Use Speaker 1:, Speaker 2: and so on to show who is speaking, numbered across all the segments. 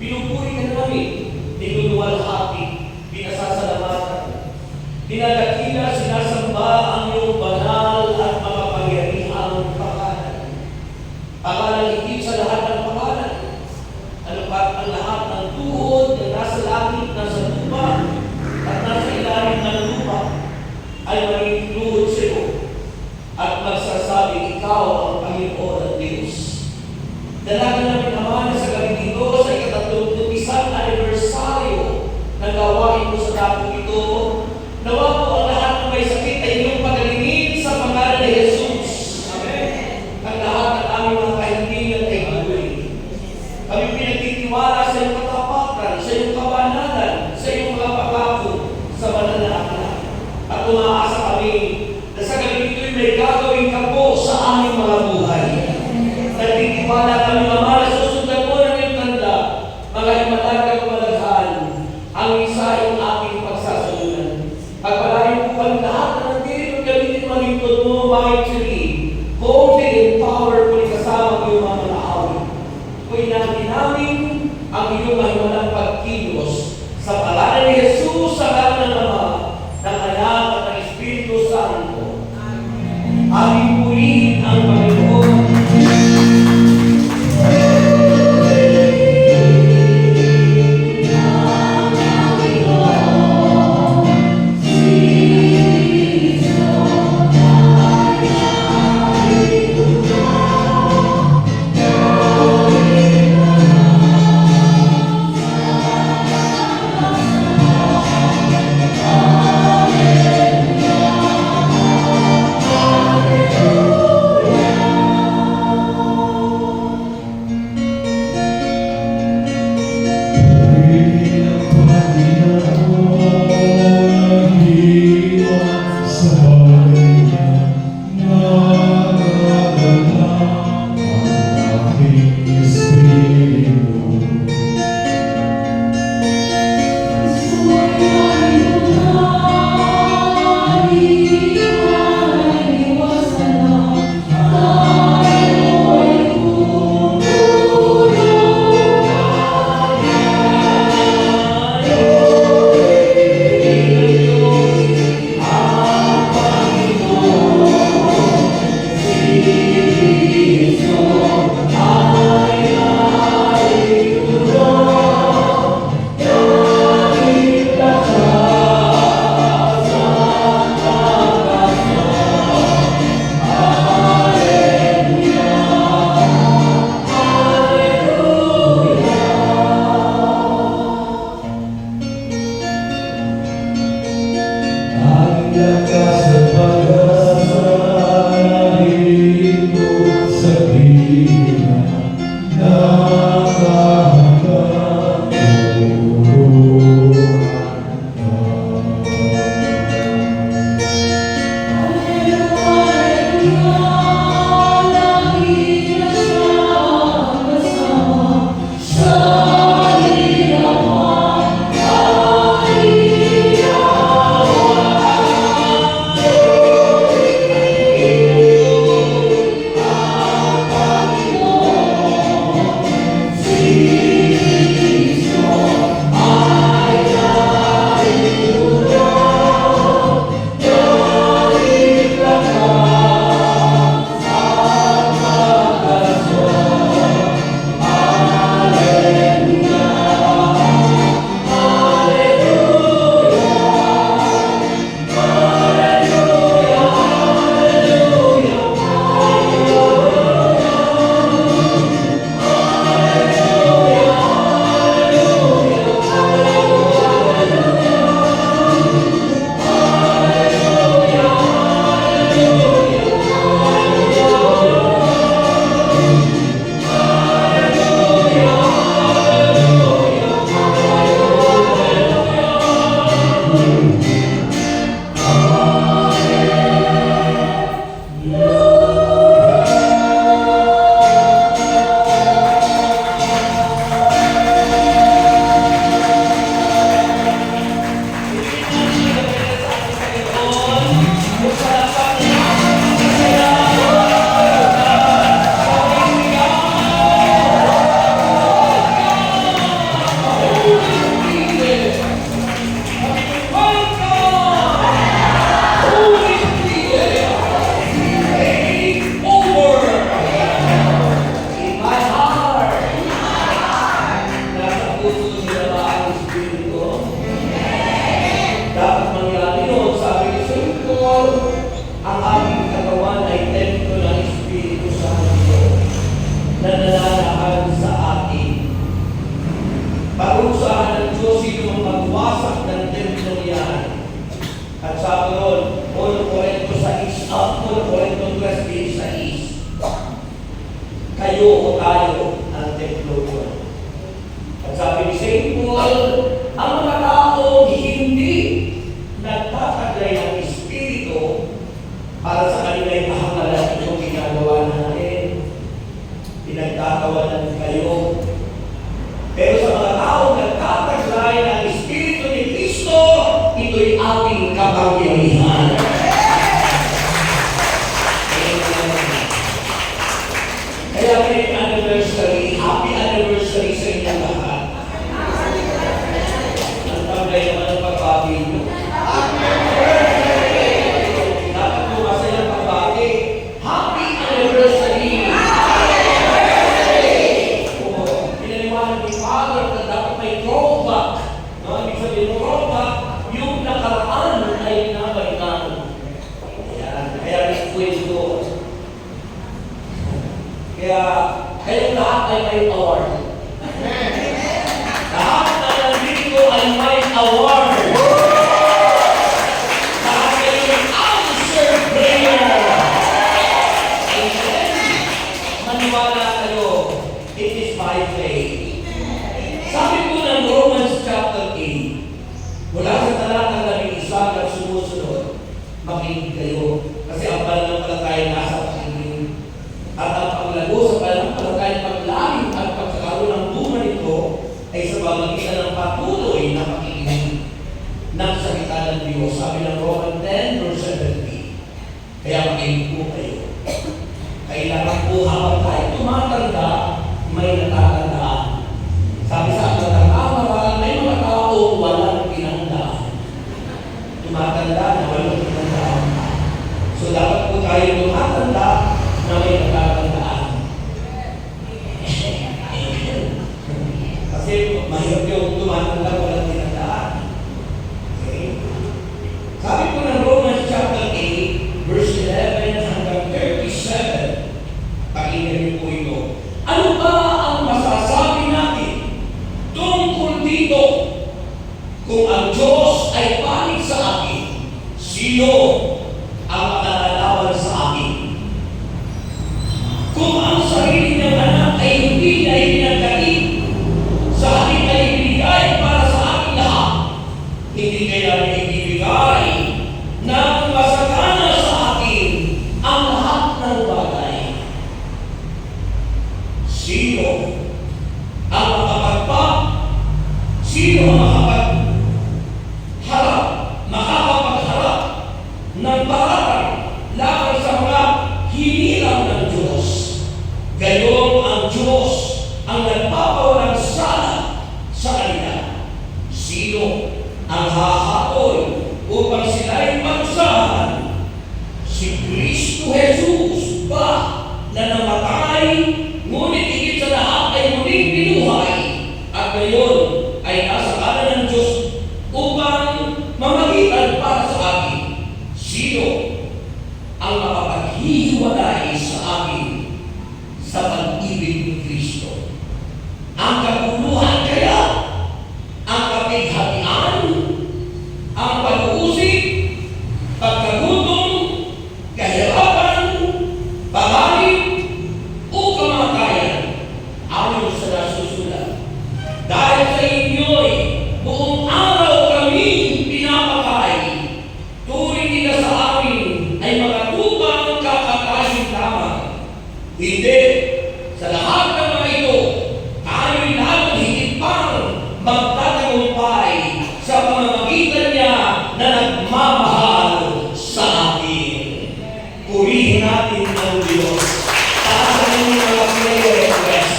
Speaker 1: Pinupuri ka namin, tinuluwalhati, pinasasalamatan. Dinadakila, sinasamba ang iyong banal at makapangyarihang pangalan. Pangalan higit sa lahat ng pangalan. Ano pa ang lahat ng tuhod na nasa langit, nasa lupa, at nasa ilalim ng lupa ay magiging tuhod sa iyo at magsasabi, ikaw ang Panginoon at Diyos. Dalangin namin naman na sa gabi dito sa ika-31 anibersaryo ng gawain mo sa dakong ito, nawa po ang lahat ng may sakit ay iyong pagalingin sa pangalan ni Jesus. Amen. Ang lahat ng aming mga kahilingan ay gawin. Kami pinagtitiwala sa iyong katapatan, sa iyong kabanalan, sa iyong mga pangako sa banal na akla. At umaasa kami na sa gabi ito'y may gagawin ka po sa aming mga buhay. Nagtitiwala kami naman na susundan mo ng iyong tanda, mga imalag at malaghan, ang isa yung aking pagsasalunan. Pagpalain po kami lahat na nagtirin at gamitin malingkod mo, mightily, boldly and powerfully kasama ang iyong mga naawin. Kung inamin namin ang iyong mahiwalang pagkilos sa pangalan ni Jesus, sa ngalan ng Ama, ng Anak at ng Espiritu Santo. Aming purihin ang Panginoon. Ang sabi doon, 1 Corinto 6, 1 Corinto 3:16. Kayo o tayo ang templo ko. At sabi ni St. Paul, ang mga tao hindi nagtataglay ng Espiritu para sa kanila'y mahangalan yung ginagawa natin. Pinagtatawanan kayo. Pero sa mga tao nagtataglay ng Espiritu ni Kristo, ito'y ating kapangyarihan. Kaya may anniversary, happy anniversary sa inyong lahat. Ang taglay naman ang pagbati nyo. Dapat po masayang pagbati. Happy anniversary! Pinaniwanan ni Father na dapat may throwback. Ibig sabihin ng throwback, yung nakaraan ay nabalikan. Kaya nagkwento. Kaya kayong lahat ay may award. Lahat na nandito ay may award. Lahat kayo may answer prayer. Amen. Maniwala kayo, it is by faith. Sabi po ng Romans chapter 8, mula sa talatang 11 at sumusunod, makinig kayo. Kasi ang pananampalataya nasa pakinig. At ang paglago sa pananampalataya, paglalim at pagkakaroon ng bunga nito ay sa pamagitan ng patuloy na pakikinig ng salita ng Diyos. Sabi ng Romans 10 verse 17. Kaya makinig po kayo. Kailangan po habang tayo tumatanda, may natatandaan. Sabi sa ating kamara, may mga tao walang pinandaan. Tumatanda na walang pinandaan. So dapat po tayo tumatanda na may natatandaan. Kasi mahirap yung tumatanda walang pinandaan. Okay? Sabi po ng Romans chapter 8, verse 11 hanggang 37, pakinggan niyo po ito. Ano ba ang masasabi natin tungkol dito? Kung ang Diyos ay panig sa akin, sino ang makalalawan sa akin? Kung ang sarili ng anak ay hindi na ibinagkait, sa halip ay ibigay para sa aking lahat, hindi kaya ibibigay ng masagana sa akin ang lahat ng bagay. Sino ang makapagpag? Sino ang makakapagharap ng paratang laban sa mga hinilang ng Diyos? Gayong ang Diyos ang nagpapawalang sala sa kanila. Sino ang hahatol upang sila'y pagsahan? Si Kristo Jesus ba na namatay, ngunit higit sa lahat ay muling binuhay, at ngayon ay nasa kanan ng Diyos upang mamagitan para sa akin? Sino ang makapaghihiwalay sa akin sa pag-ibig ni Kristo? Ang kaguluhan kaya? Ang kapighatian? Ang pag-uusig? Pagkagutom? Kahirapan? Pagalit? O kamatayan? Ayon sa nasusulat. Dahil sa inyo'y buong araw kami pinapakain, tuwing nila sa amin ay makatupang kakakain lamang. Hindi. Sa lahat ng mga ito, tayo'y lalong higit pang magtatagumpay sa pamamagitan niya na nagmamahal sa atin. Purihin natin ang Diyos. Para sa inyong mga prayer request.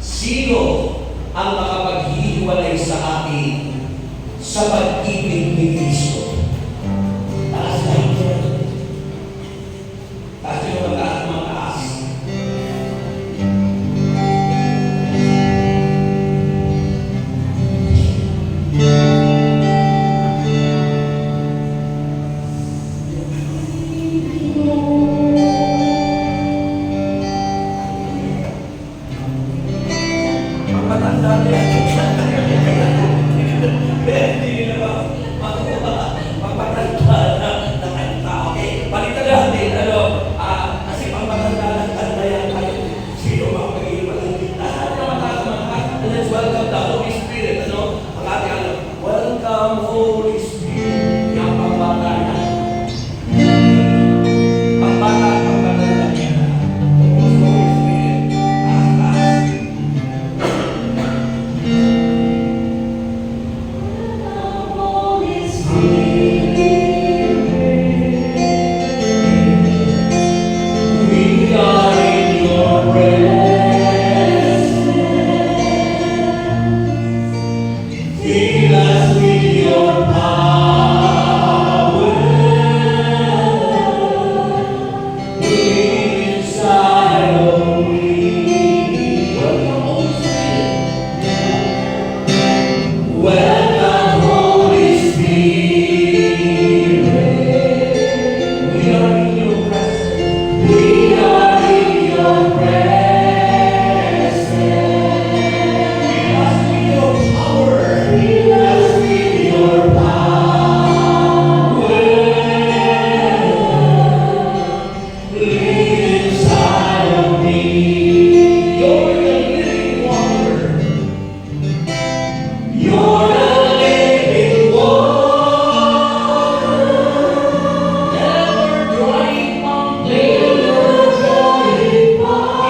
Speaker 1: Sino ang makapaghihiwalay sa atin sa pag-ibig ni Kristo? Taas na ito. Taas yung mataas. Matanda na yan. Hindi na ba? Pampatanda na kanta. Okay, palitan natin, kasi pampatanda ng kanta yan tayo. Sino makapagiging malapit na? Let's welcome the Holy Spirit, ang ating alam. Welcome, Holy Spirit. Yung pampata na. Pampata lang yan. Tapos Holy Spirit. Taas. We are in your presence. Fill us with your power. Live inside of me. Welcome, Holy Spirit. Welcome, Holy Spirit. We are in your presence. We are in your presence. Fill us with your power. Fill us with your power. Live inside of me. You're the living water. You're the living water. Never drying up, never drying up.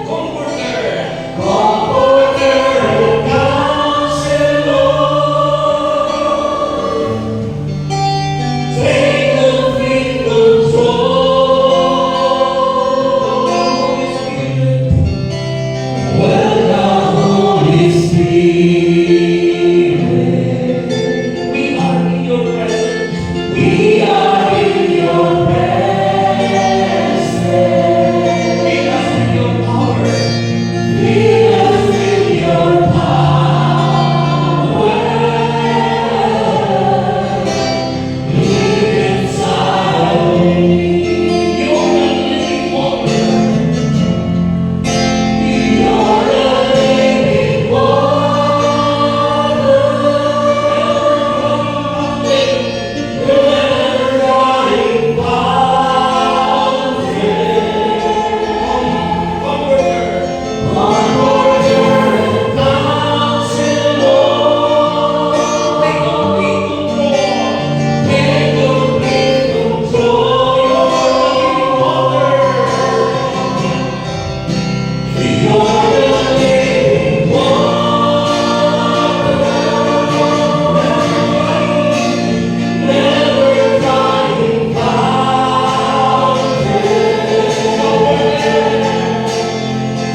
Speaker 1: Comforter, Comforter and Counselor. Take complete control. Holy Spirit. Welcome, Holy Spirit. We are in your presence. We are in your presence. Fill us with your power. Fill us with your power. Live inside of me. You're the living water. You're the living water. Never running fountain. Comforter, Comforter and Counselor. Take complete control. Take complete control. You're the living water. Never dying fountain.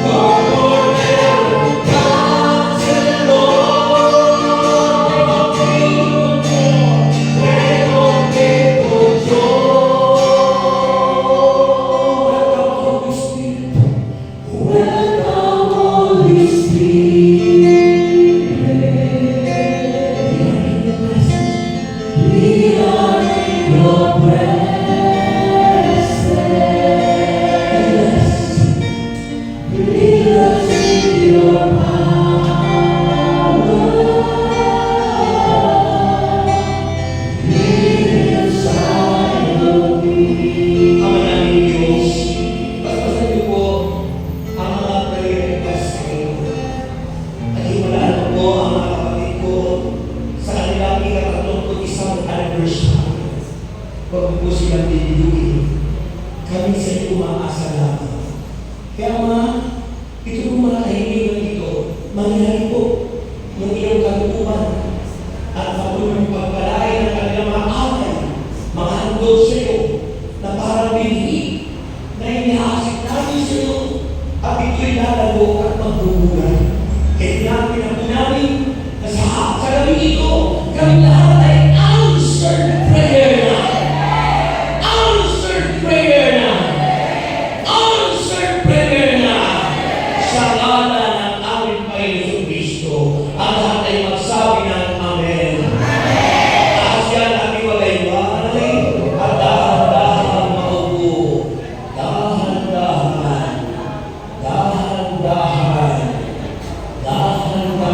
Speaker 1: Comforter and Counselor. Take complete control. Welcome, Holy Spirit. Welcome, Holy Spirit. We are in your presence. Fill us with your power. Live inside of me. Ama namin Diyos, paspasan niyo po ang mga prayer request kayo. At hiwalaan mo po ang mga kapatid ko sa kanilang ika-31 anniversary. Huwag mo po silang bibigyan. Kami sa iyo umaasa lamang. Kaya ito po mga kahilingan dito, mangyari po ng iyong kagutuman at patuloy pagpalain ng kanilang mga away, mga handog sa iyo na parang binhi na inihasik namin sa iyo at ito'y lalago at magbubulan. Kaya tinampin ang namin na sa gabi ito, kami lahat ay answered prayer na. Answered prayer na. Answered prayer na. Sa ngalan ng aming Panginoon Kristo, ang lahat ay magsabi ng Amen. Taas yan ang iwalay-walay at dahan-dahan maupo. Dahan-dahan. Dahan-dahan. Dahan-dahan.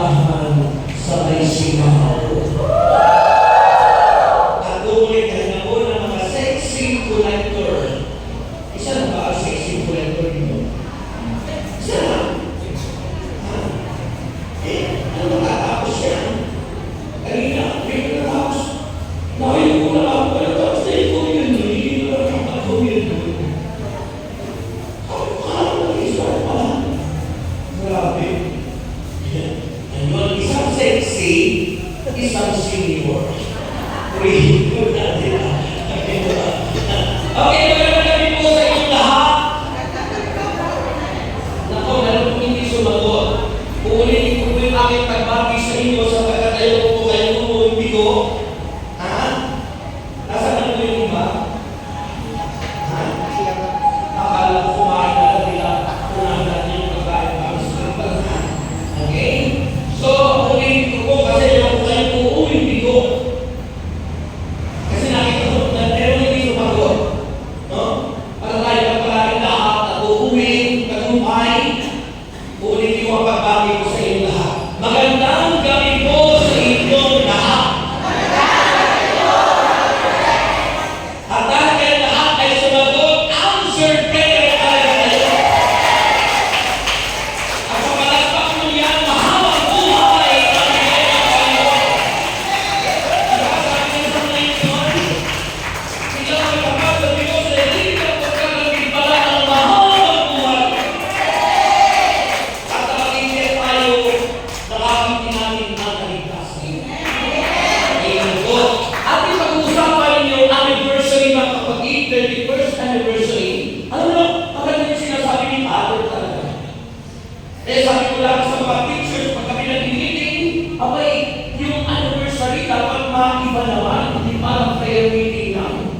Speaker 1: Eh sabi ko lang sa mga teachers, pag kami nag-meeting, abay, yung anniversary dapat maiba naman, hindi parang prayer meeting lang.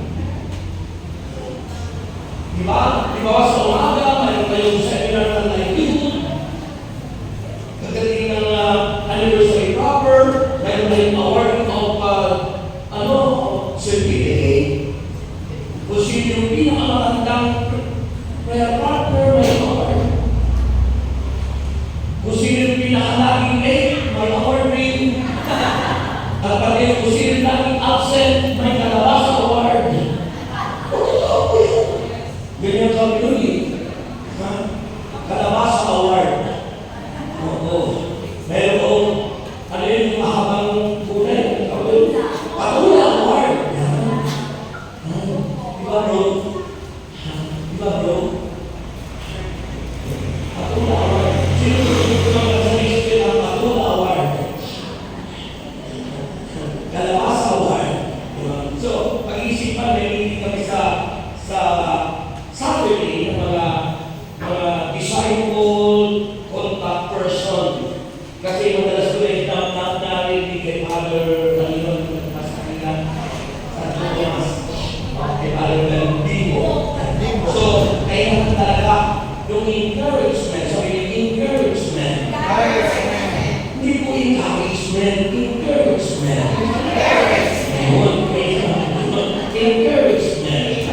Speaker 1: Diba? Diba sa umaga, mayroon kayong seminar ng livelihood, kagaling ng anniversary proper, mayroon kayong awarding of certificate. Kung sino yung pinakamatandang prayer partner, may award. Kung sino yung pinakalaging late, may award rin. At pati kung sino yung laging absent, may kalabasa award. Ganyan kami nun eh. Kalabasa award. Oo. Meron, ano yun yung mahabang kulay? Patula award. Diba bro? Diba bro? Patula award. Sino ko naman sa isipin ang Patula award? Kalabasa award. So, pag-iisipan, may meeting kami sa Saturday ng mga disciple contact person. Kasi madalas ko rin narinig kay Father Galilon sa kanila sa Thomas. Kay Father Galilon. So, kaya talaga yung encouragement, sabi yung encouragement. Hindi po encouragement, encouragement. Encouragement.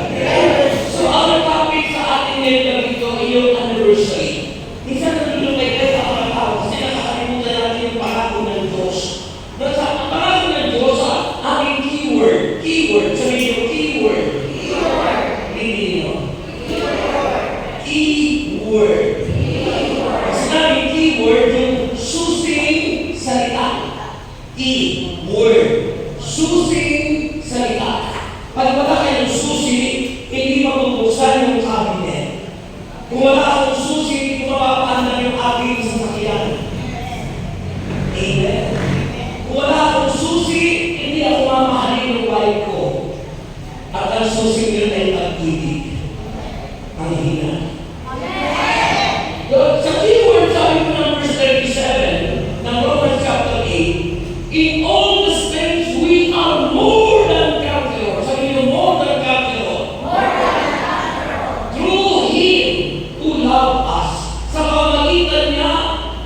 Speaker 1: So, ang topic sa ating ngayon dito ay yung anniversary. Minsan nandito kayo sa mga tao kasi nakakalimutan natin yung pangako ng Diyos. Ang pangako ng Diyos sa ating keyword. Keyword. Sabihin yung keyword. Hindi nyo. Keyword. Kasi namin keyword yung susing salita. Keyword. Susing salita. Pag wala kayong susi, hindi mabubuksan yung cabinet. Kung wala akong susi, hindi ko mapapaandan yung aking sasakyan. Amen. Kung wala akong susi, hindi ako mamahalin yung wife ko. At ang susi nyo ay pag-ibig. Ang hina. Sa keyword, sabi ko ng verse 37 ng Romans chapter 8, in all the things we are more than conquerors. Sabi niyo, more than conquerors. Through Him who loved us. Sa pamagitan niya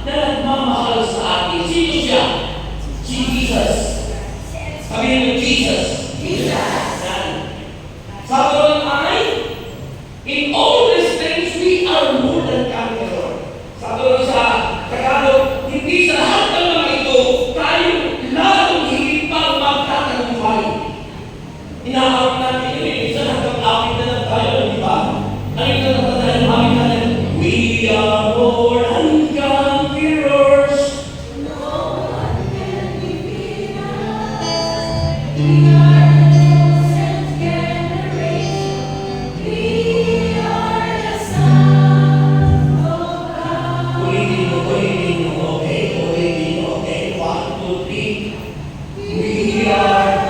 Speaker 1: na nagmamahal sa atin. Sino siya? Jesus. Sabi niyo, Jesus. Sabi doon ay, in all these things we are more than conquerors. Sabi doon sa Tagalog, hindi sa lahat ng mga ito, tayo lalong higit pang magtatagumpay. Inaawit natin yun, isa hanggang awit na lang tayo, di ba? Ano yung natatandaan yung awit natin? We are more than conquerors. No one can defeat us. We are the chosen generation. We are the sons of God. Ulitin mo, okay? Ulitin mo, okay? 1, 2, 3. We are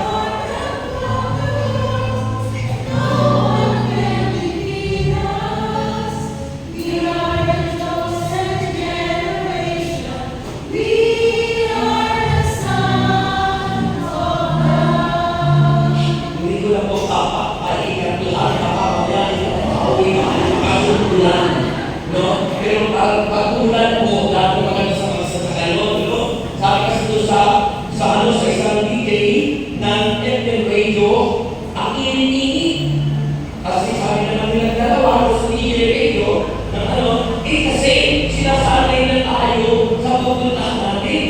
Speaker 1: pag-ulan po, dati maganda sa mga sasakayon, no? Sabi kasi doon sa isang DJ ng FM radio, ang init-init. Kasi sabi naman nilang dalawa sa DJ radio, ng kasi sinasanay na tayo sa pupuntahan natin.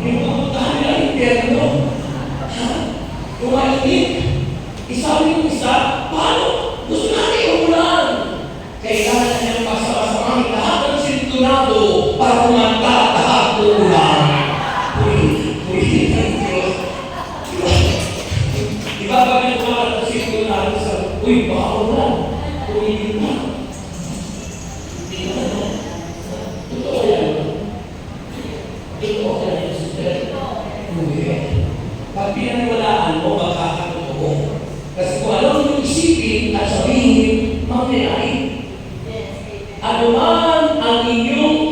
Speaker 1: Yung pupuntahan nila, interno. Yung mainit. Isabi yung isa, paano? Gusto natin umulan. Kailangan na niyang pasama-samang lahat ng sintonado para kumanta lahat ng ulan. Uy, diba ba may kumanta ng sintonado sa, uy, baka ulan. Uy, na. Hindi naman. Totoo yan. Totoo yan, sister. Hindi. Pag pinaniwalaan mo, makakatotoo. Kasi kung alam yung isipin at sabihin, mangyayari. Ano man ang inyong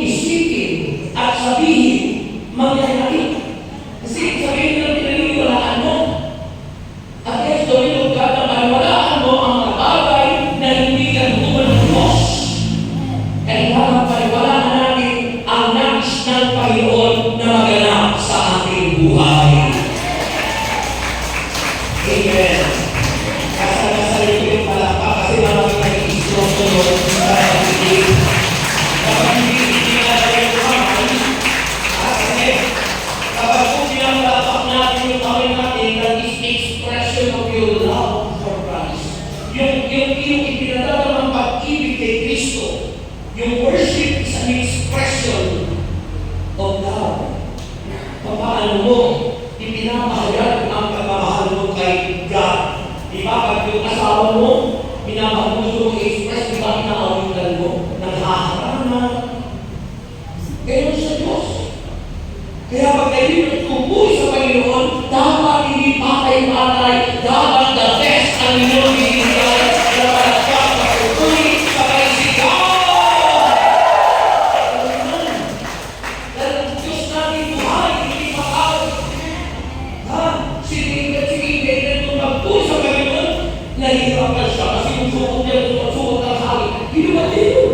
Speaker 1: pagkailin at kumuli sa Panginoon, dapat hindi patay-patay, dapat the best ang inyong ibigay, dapat pagpapatuloy sa kaisigaw. Dahil ang Diyos natin buhay, hindi makao. Si David nung magpuli sa Panginoon, nahihirapan siya kasi yung sukot niya, yung sukot ng hangin, ginawa niya yun.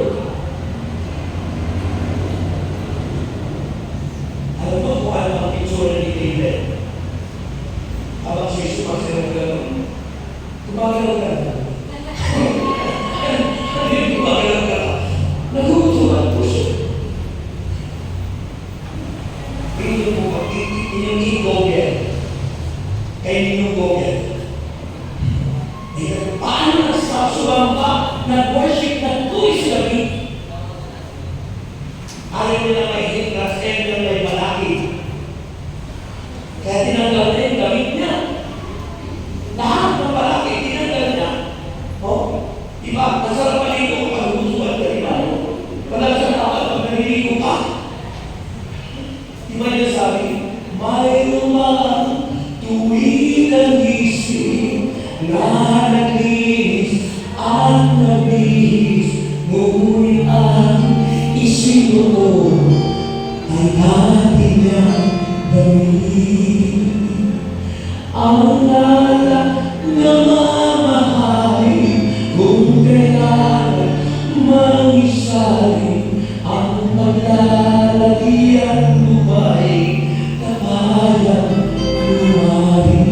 Speaker 1: Alam mo kung ano ang pitsura ni David? Habang siya sumasayaw gano'n, tumagalaw ka na. Hindi tumagalaw ka na. Nagugutuhan po siya. Inyong Gogel. Kay Ninyong Gogel. Paano nagsasumamba, nag-worship, nag-tuloy sila dito? Ayaw nila may hindras, ayaw nila may malaki. Kaya tinanggal na yung gamit niya. Lahat ng malaki, tinanggal niya. Diba? Nasarap pa dito kung pag-usuan ka rin ako. Wala sa dapat pag naniligo ka. Diba niya sabi, mayroong tuwing ang isip na naglinis at nabihis, ngunit ang isip mo ay dati niyang gawin. Ang lala na mamahalin kung kailangan mangisalin ang paglalagi at lumay na bayang lumari.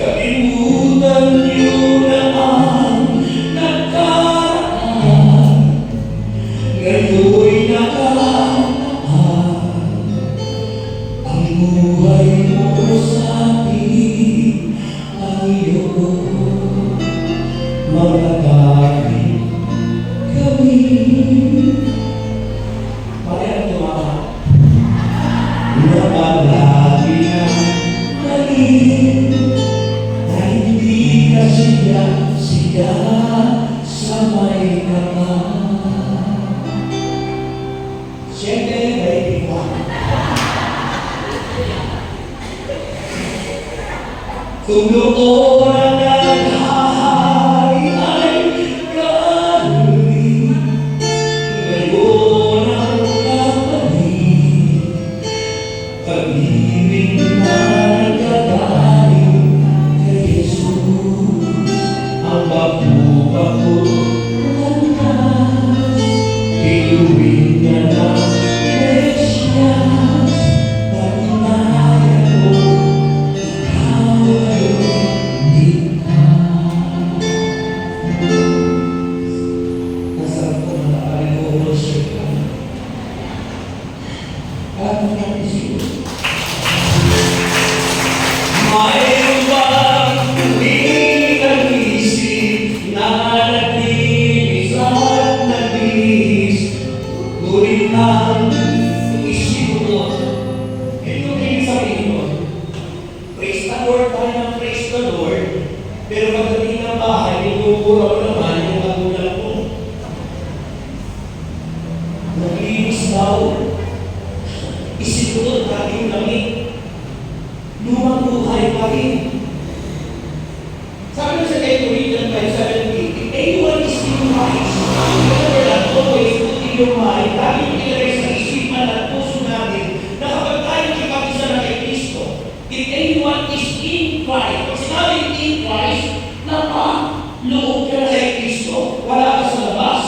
Speaker 1: Kalimutan niyo na ang nakaraan, ngayon'y nakaraan. Ang buhay mo sa atin ay iyong mga gamit kami. Parang tumawa na palagi na galing na hindi ka siya sa may kapal. Siyempre, may iba. Kung noon ang naghahari ay galing, ngayon ang kapatid, pag-ibig na nagkagaling kay Jesus, ang bago-bago ng nas, iluwin niya ng Mesyas, na inaya ko, ikaw ay ligtas. Nasarap ko na nakaligorosyo ka. Ano nga isip? Mayroon bang tuwing ang isip na naglinis at naglinis, ngunit ang isip mo, ito rin sabihin mo, praise the Lord tayo ng praise the Lord, pero pagdating ng bahay, inubura mo naman yung magulang mo. Naglinis daw, isip mo dating lamig, lumang buhay pa rin. Sabi na sa Corinthians 5:17, if anyone is in Christ, remember that always put in your mind, lagi yung ilagay sa isipan at puso natin, na kapag tayo nakipag-isa na kay Kristo, if anyone is in Christ, pag sinabing in Christ, loob ka na kay Kristo, wala ka sa labas.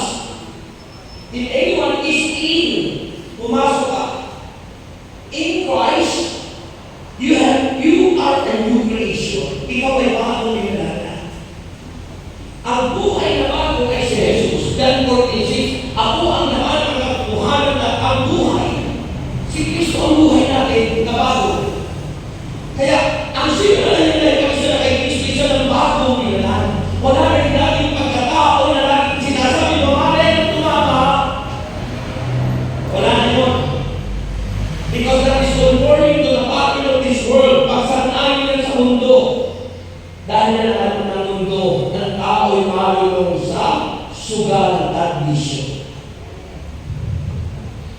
Speaker 1: If anyone is in, pumasok ka. In Christ, you are a new creation. Ikaw ay bagong nilalang. Ang buhay na bago ay si Jesus. John 14:6, ako ang naman ang katuhanan na ang buhay. Si Kristo ang buhay natin na bago. Kaya, ang sinala nila yung isa na kay Kristo, isa ng bagong nilalang. Wala na yung dating pagkatao na laging sinasabi, mamalay na tumama. Wala na yun. Because that is conforming to the pattern of this world. Pagsanayin nila sa mundo. Dahil na alam ng mundo, ng tao'y malulong sa sugal at bisyo.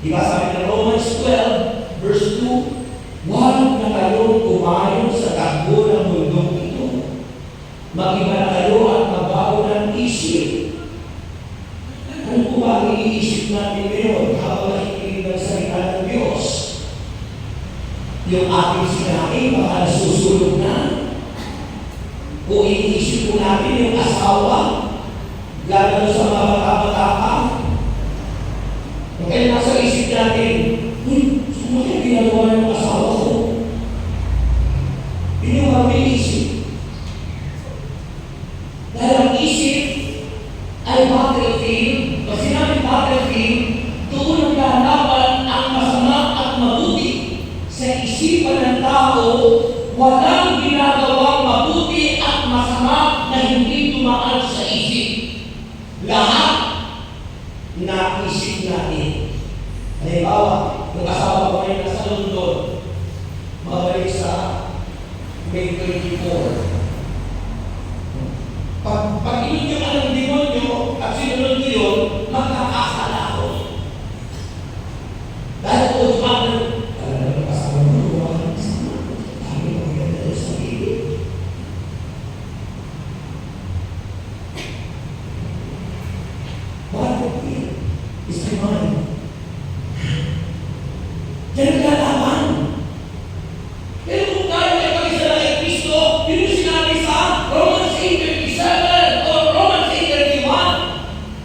Speaker 1: Di ba sabi ng Romans 12, verse 2, huwag na kayong kumayon sa takbo ng mundong ito. Mag-iba na kayo at magbago ng isip. Ano po ba ang iniisip natin ngayon habang nakikinig ng salita ng Diyos? Yung ating sinabi, baka nasusulog na. O iniisip po natin yung asawa, gano'n sa mga bata-bata pa. Kaya nasa isip natin, saan kaya ginagawa ng asawa ko? Yun yung mga iniisip. Dahil ang isip ay battlefield. Pag sinabing battlefield, doon ang lalaban ang masama at mabuti. Sa isipan ng tao, walang ginagawang mabuti at masama na hindi tumaan sa isip. Lahat na isip natin. Halimbawa, yung asawa ko ngayon nasa London, mabalik sa May 24. Pag inun yung anong demonyo at sinunod ko yun, magkakasala ako. Dahil po dumaan ng kasama mo, dumaan ng kasama. Sabi mo, ganda sa gilid. Battlefield is my mind. Yan ang lalaban. Pero kung tayo ay pag-isa ng Kristo, yun yung sinabi sa Romans 8:37 or Romans 8:31,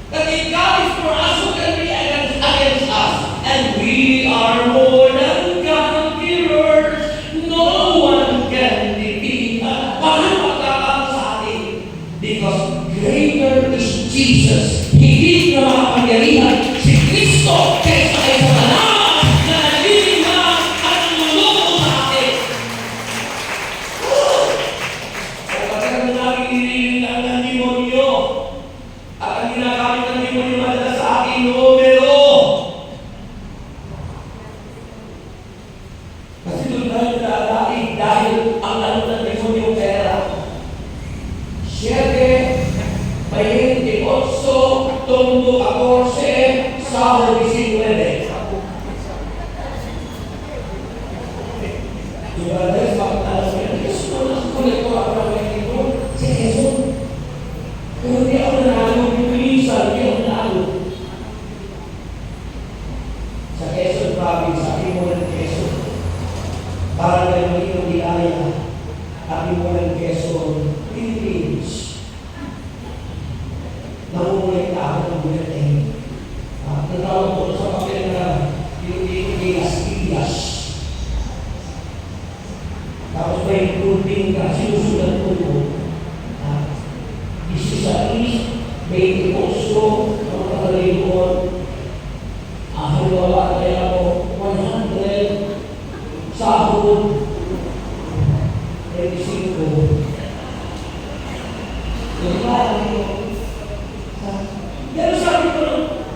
Speaker 1: that if God is for us, who can be against us? And we are more than conquerors. No one can defeat us. Bakit magkakaroon sa atin? Because greater is Jesus. Higit na makapangyarihan si Kristo kaysa kay Satanas na nalilima at nuloko sa atin. Kapag ang narinig lang ng demonyo at ang ginagamit ng demonyo madala sa ating numero. Kasi doon tayo nalalaig dahil ang ano ng demonyo pera. 7:28, tondo 14, Sahod 19. Diba, dahil bakit alam mo yan? Kasi kulit ko ako ng mga ito, si Jesus. Pero hindi ako nanalo, minsan, hindi ako nanalo. Sa Quezon Province, sabi mo ng Quezon, parang kayo magiging dilaya, sabi mo ng Quezon, Philippines. Namumulit na ako ng bulletin. Natawag ko sa papel na Ilias. Tapos may grouping ka, sinusulat ko po. Isa may also, ang katalipon, halimbawa kaya ako 100 sahod 25. Diba? Pero sabi ko,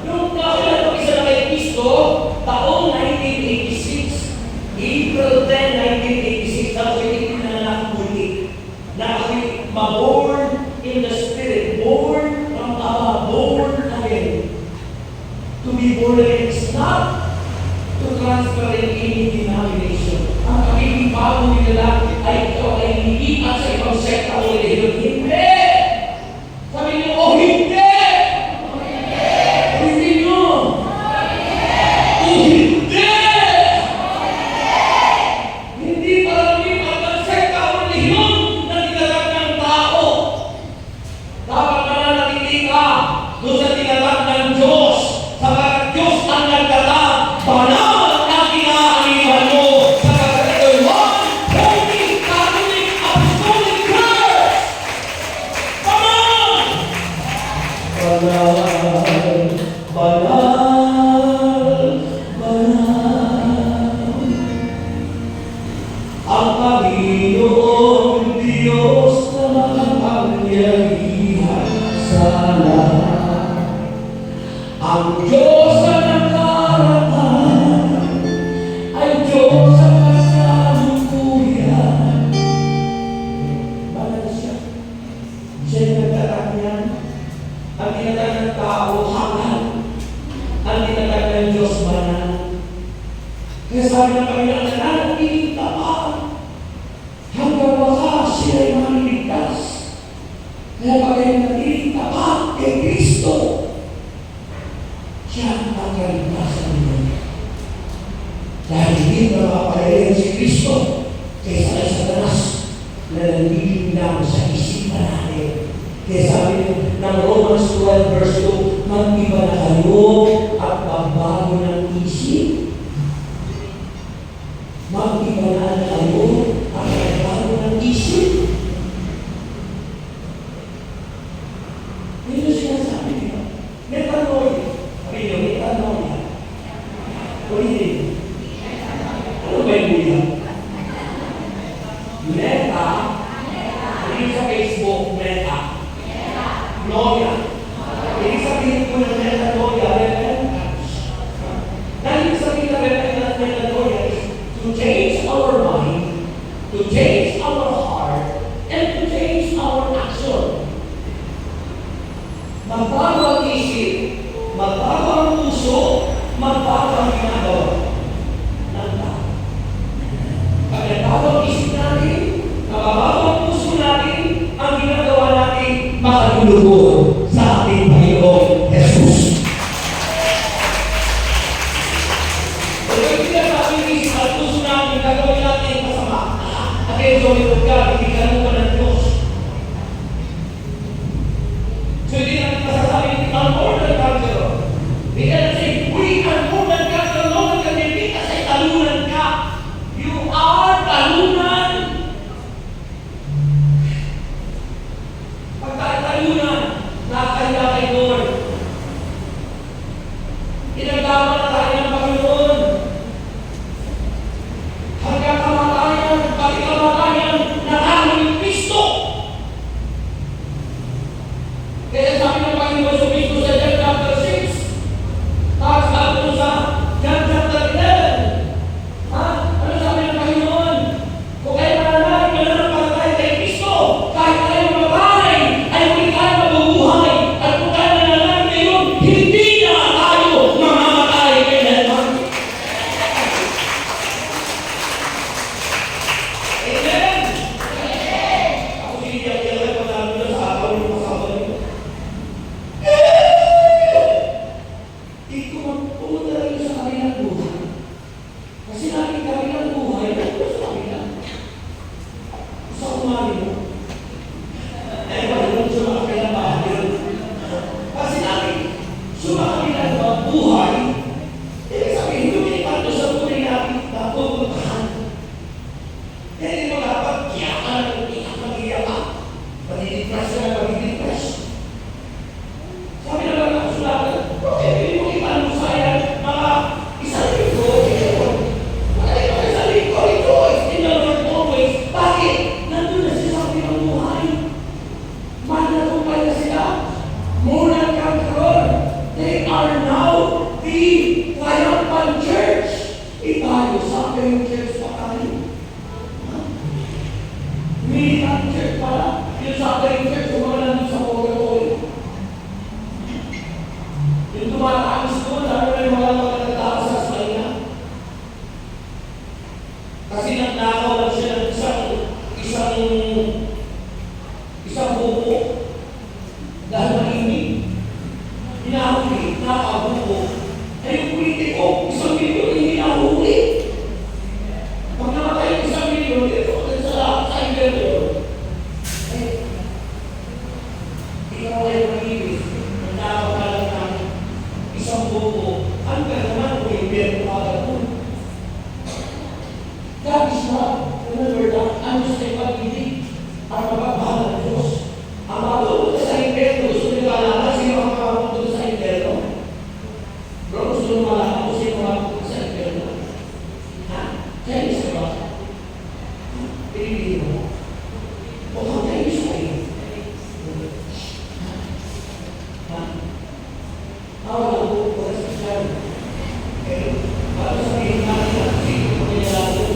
Speaker 1: nung nakilala ko isa na kay Kristo, taong 1986, April 10, 1986, tapos hindi pinanganak muli. Na ako'y maborn in the Spirit, born from above, born again. To be born again is not to transfer in any denomination. Ang pagkikipagong nila ay ito ay hindi at sa ibang sekta o religion. Hindi! Sabi niyo, oh hindi! Ang Diyos na nakaraan ay Diyos sa kasalukuyan. Banal siya. Siya yung nagtatag niyan. Ang tinatag ng tao, hangal. Ang tinatag ng Diyos, banal. Kaya sabi ng Panginoon, nananagiling tapat hanggang wakas sila'y maniligtas. Kaya pag kayo naging tapat kay Kristo, siya ang kaligtasan ninyo. Dahil hindi na mapapalayan si Kristo kaysa kay Satanas na nangiling lang sa isipan natin. Kaya sabi ng Romans 12 verse 2, mag-iba na kayo at magbago ng isip. Mag-iba na kayo at magbago ng isip. Ito sinasabi nila. Metanoia. Sabi nyo, metanoia. Ulitin. Ano ba yung buya? Meta. Hindi sa Facebook, meta. Noia. Ibig sabihin ko ng metanoia, repentance. Dahil ibig sabihin ng metanoia is to change our mind, to change our heart, and to change our action. Magbago ang isip, magbago ang puso, magbago ang ginagawa ng tao. Pag nagbago ang isip natin, nagbago ang puso natin, ang ginagawa natin makalulugod sa ating Panginoong Jesus. Kung hindi na sa ating isip at puso natin, gagawin natin masama. At kaya sumitog ka, hindi ka naman ng Diyos. So hindi natin masasabi, ang more than conqueror. Hindi ka na say, we are more than conqueror, no one can defeat us, ay talunan ka. You are talunan. Pag talunan, nakakaya kay Lord. Inagama na tayo ng Panginoon. Hanggang kamatayan, pati kamatayan, nakakaya ng Kristo. Kaya sabi ng Panginoon sa Kristo sa John chapter 6, tapos sabi sa John chapter 11, ano sabi ng Panginoon? Kung kayo mananalig ka na ng pagkakay kay Kristo, kahit kayo mamatay, ay hindi kayo mabubuhay. At kung kayo mananalig ngayon, hindi na tayo mamamatay kailanman. Amen? Ako siniyak-iyak ko namin na sa akin yung kasama niyo. Ito magpumunta rin sa kanilang buhay. Kasi natin kanilang buhay, ito sa kanila. Sa umali mo. Eh, bakit sumakapin ang bahay? Kasi natin, sumakapin ang buhay, ibig sabihin, lumilipat sa tunay natin na pupuntahan. Hindi mo dapat kiyakan ng iyak ka. Pag-i-depress ka na, pag-i-depress. Sabi na lang ang sulatan, hindi mo ipanusayan mga isang linggo. Bakit ito isang linggo? Ito is in the Lord always. Bakit? Nandun na siya sa pinang buhay. Manatumpay na sila. More than conqueror. They are now the triumphant church. Itayo sa yung church pa tayo. Militant church pala. Yung sa yung church, yung mga nandun sa purgatorio. Yung tumatangis doon, lalo na yung mga magandang sa Spaina. Kasi nagnakaw lang siya ng isang buko. Dahil mainit. Hinahuli, nakabuko. Eh yung politiko, 1 milyon hindi nahuli. Pag namatay yung 1 milyon, ito sa imperial. Eh, ikaw ay mag-ibig. Nagdakaw ka lang ng isang buko. Ang naman kung imperial ka po. God is love. Remember that. I'm just a pag-ibig. Para mapagmahal ng Diyos. Ang matuto sa imperial, gusto nyo malaman sino ang makapunto sa imperial? Bro, gusto nyo malaman kung sino makapunto sa imperial? Ha? Chinese ka ba? Pilipino. O kung Chinese kayo? Ha? Wala po po sa Christian. Okay? Para sabihin natin na sino po nila natin.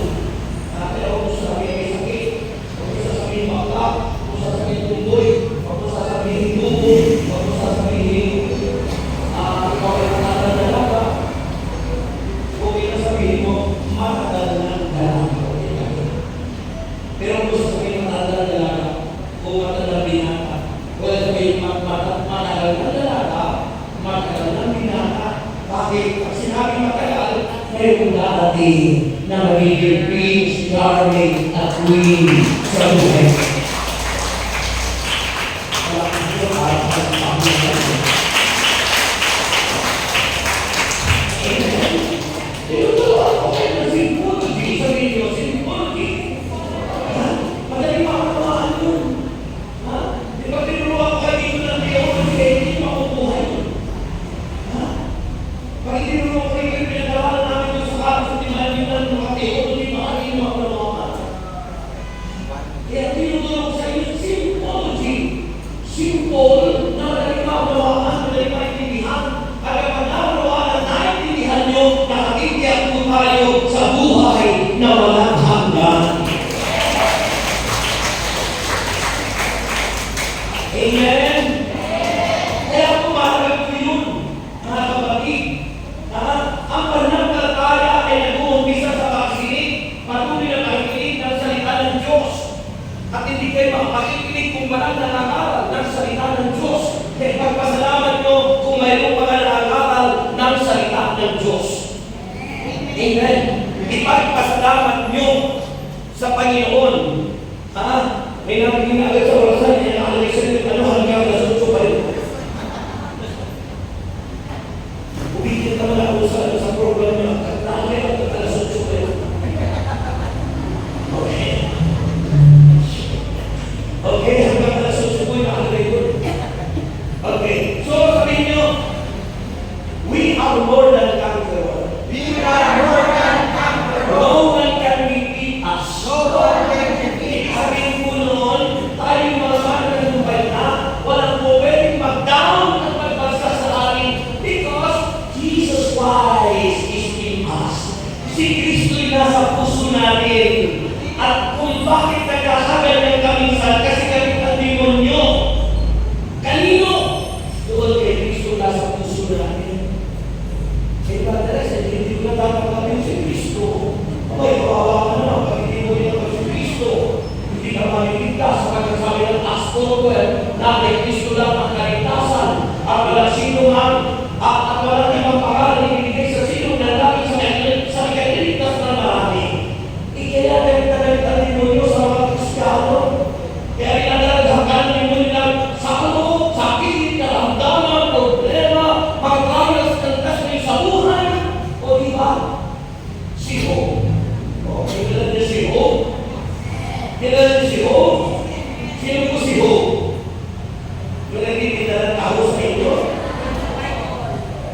Speaker 1: Pero kung sabihin may sakit, kung sasabihin bakla, kung sasabihin tumboy, kung sasabihin dugo, kung sasabihin ikaw ay pangalan na laga, okay na sabihin mo, darating na magiging Prince Charming at Queen sa buhay. Amen? Kaya pumarag ko yun, mga kapatid. Ang pananampalataya ay nag-uumpisa sa pakikinig, patuloy na pakikinig ng salita ng Diyos. At hindi kayo makapakikinig kung walang nangangaral ng salita ng Diyos. Kaya pagpasalamat nyo kung mayroong mga nangangaral ng salita ng Diyos. Amen? Ipagpasalamat nyo sa Panginoon. May nakikinig agad sa orasan, may nakalagay sa inyo, ano hanggang alas 8 pa rin. Ubigyan naman ako sa program nyo, nakalagay ako alas 8 pa rin. Okay, hanggang alas 8 po yung nakalagay ko. Okay, so sabihin nyo, we are more than conquerors.
Speaker 2: We are more than conquerors.
Speaker 1: No one can defeat us.
Speaker 2: No one can defeat us.
Speaker 1: Sabihin po noon, tayo mga mananagumpay na, walang po pwedeng mag-down at magbagsak sa atin because Jesus Christ is in us. Si Kristo'y nasa puso natin. At kung bakit nagkakagal ng kaminsan, kasi kami ang demonyo. Kanino? Doon kay Kristo nasa puso natin. Kaya padalas, hindi ko na dapat kami si Kristo. Abay, kawawa ka na, pag hindi mo rin ako si Kristo. Hindi ka maliligtas sa pagkasabi ng Acts 4:12 na kay Kristo lang ang kaligtasan. At walang sino man, at walang ibang pangalan ibinigay sa sino na lagi sa ikaliligtas na marami. Kaya galit ang demonyo sa mga Kristiyano. Kaya rinadalaghagan ng demonyo lang sakot, sakit, karamdaman, problema, pagkakas, kantas sa buhay. O diba? Si Job. O, kilala niya si Job? Kilala niya si Job? Sino po si Job? Yung nagtitinda ng tao sa inyo?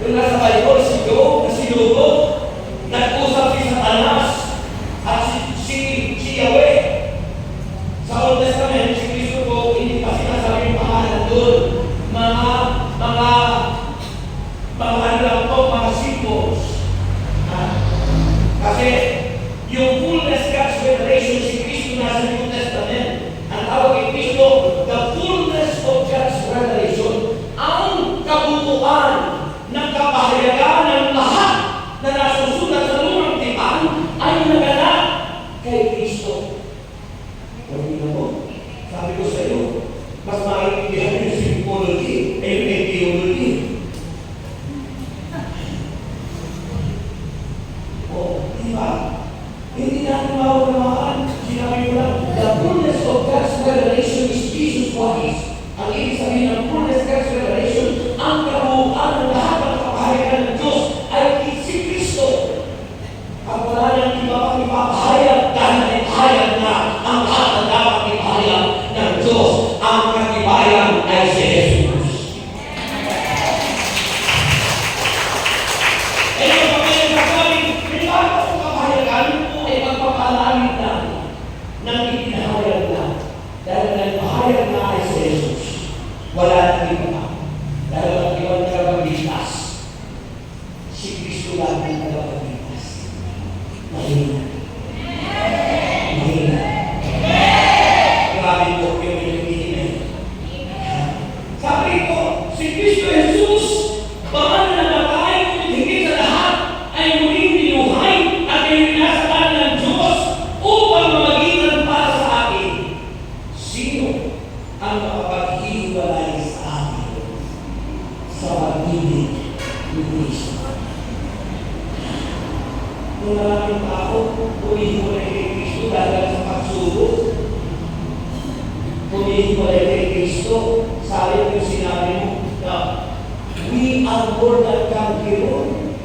Speaker 1: Yung nasa Bible, si Job, na si Job, nag-usap si Satanas at si Yahweh. Sa Old Testament, si Kristo po, hindi pa sinasabi yung pangalan doon. Mga lang po, mga symbols. Kasi yung fullness God's revelation si Kristo nasa New Testament. Ang tawag kay Kristo, the fullness of God's revelation. Ang kabuuan ng kapahayagan ng lahat na nasusulat sa lumang Kung maraming tao, humihiwalay kay Kristo dahil sa pagsubok. Humihiwalay kay Kristo, sayang yung sinabi mo na we are more than conquerors.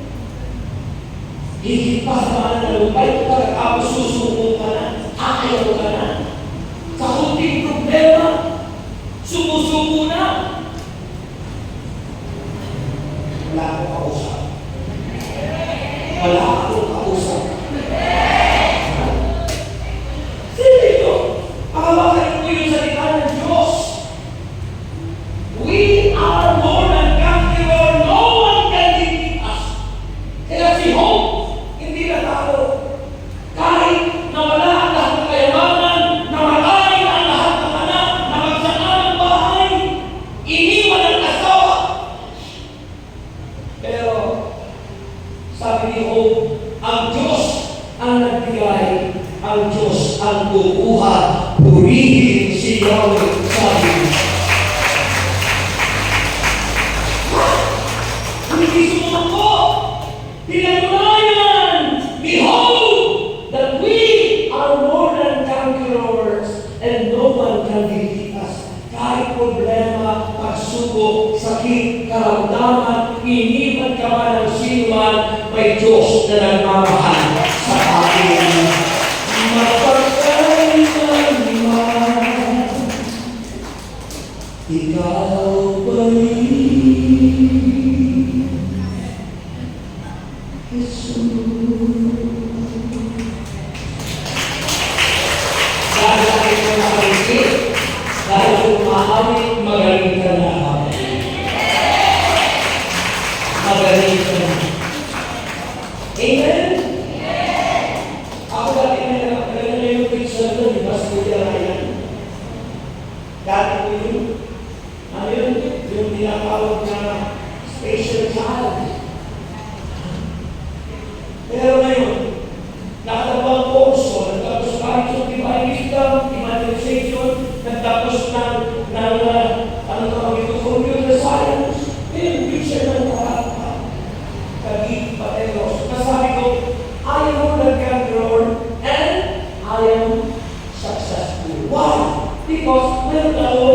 Speaker 1: Higit pa sa mga nalupay, pagkatapos susuko ka na, ayaw ka na. Sa kunting problema, sumusuko na. Wala akong kausap. Wala akong kausap. Sino? Pakawakan ko yung salita ng Diyos. We are more than conquerors. No one can defeat us. Kaya si Hope, hindi na tao. Kahit nawala ang lahat ng kayamanan, namatay ang lahat ng anak, namagsaan ang bahay, iniwan ang asawa. Pero, sabi ni Hope, ang Diyos ang nagbigay, ang Diyos ang kukuha, purihin si Yahweh, sabi niya. Hindi sumuko, pinatunayan, behold, that we are more than conquerors and no one can defeat us. Kahit problema, pagsubok, sakit, karamdaman, iniwan ka man ng sinuman, may Diyos na nagmamahal sa atin. Mapagkailanman, ikaw ba'y Jesus? Dahil sa ito nakaisip, dahil kung maawit, magaling ka na. Magaling ka na. Amen? Ako dati na yung picture doon, di ba? Studio Ryan. Dati ko yun. Ano yun? Yung tinatawag na special child. Pero ngayon, nakatapang kurso, nagtapos kahit yung divine wisdom, evangelization, nagtapos ng ano tawag ito, computer science. Yung picture ng Kagit Patelos. Nasabi ko, I am more than conqueror and I am successful. Why? Because meron ako,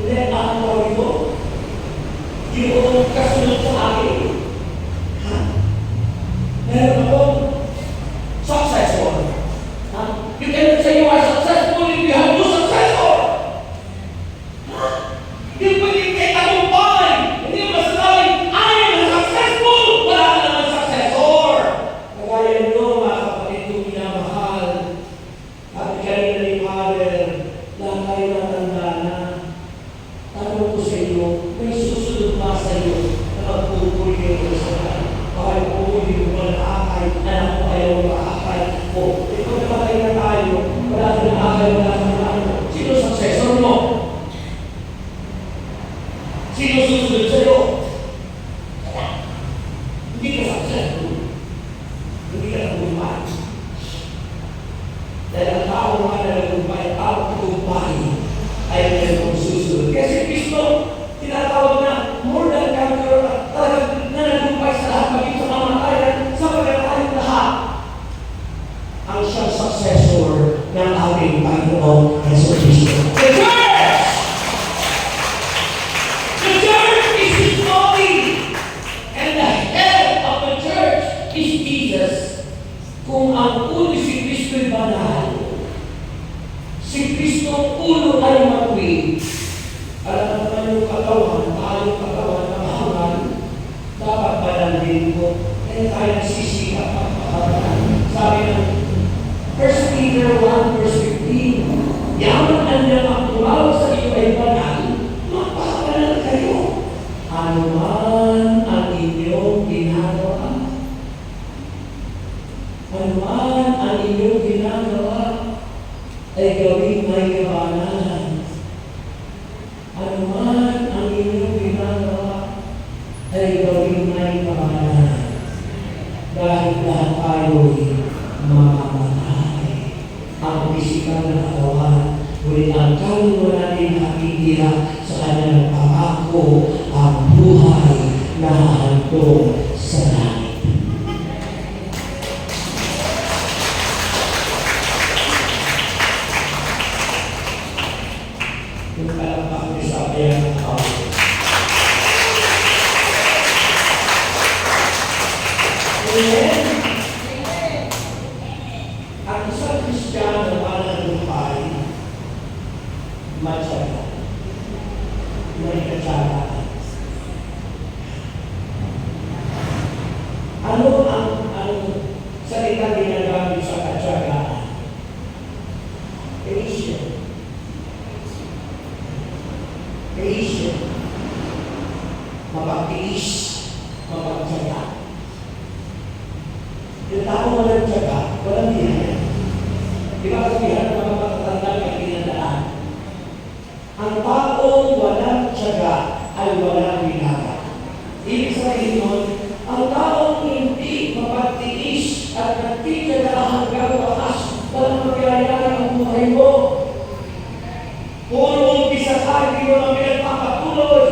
Speaker 1: hindi ako ito. Hindi ko kasunod sa akin. Meron ako successful. You cannot say you are successful if you have no successor. Hindi pwede kayo tagumpay. Hindi mo masasabi, I am successful. Wala ka naman successor. Kagaya nyo, mga kapatid kong minamahal. At kanina ni Father, lahat kayo natanda na. Tanong ko sa iyo, may susunod pa sa iyo na magpupuli kayo sa lahat. Bakit pupuli mo na akay, anak ko kayo makakay. O, ito namatay na tayo, wala ka na akay, wala ka na ano. Sino successor mo? Sino susunod sa iyo? Hindi ka successful. Hindi ka nagumpay. Dahil ang tao nga na nagumpay, tao nagumpay ay mayroong susunod. Kaya si Kristo, tinatawag na more than conqueror, talagang na nagumpay sa lahat, maging sa mamatayan, sa pagkakayong lahat. Ang siyang successor ng ating Panginoong Hesus Kristo. The church! The church is His body. And the head of the church is Jesus. Kung ang ulo si Kristo'y banal, si Kristo ulo ay matuwid. Alam naman yung katawan, tayong katawan na mahangal, dapat banalin ko. Kaya tayo nasisikap ang katawan. Sabi ng 1 Peter 1 verse 15, yaman ang niyang ang tumawag sa iyo ay banal, magpapabanal kayo. Ano man ang inyong ginagawa, ano man ang inyong ginagawa, ay gawing may kabanalan. Ano man ang inyong ginagawa, ay gawing may kabanalan. Dahil lahat tayo'y mamamatay. Ang pisikal na katawan, ngunit ang kaluluwa natin nakikita sa kanyang pangako ang buhay na hantong sa langit. Amen? Ang isang Kristiyano para nagumpay, matyaga. May katyaga. Ano ang salita ginagamit sa katyagaan? Patient. Patient. Mapagtiis. Mapagtyaga. Yung tao walang tyaga, walang diyan. Di ba kasabihan ng mga matatanda kay pinandaan? Ang taong walang tyaga ay walang binaga. Ibig sabihin nun, ang taong hindi mapagtiis at nagtityaga hanggang wakas, walang magyayari ang buhay mo. Puro umpisa ka, hindi mo na pinagpapatuloy.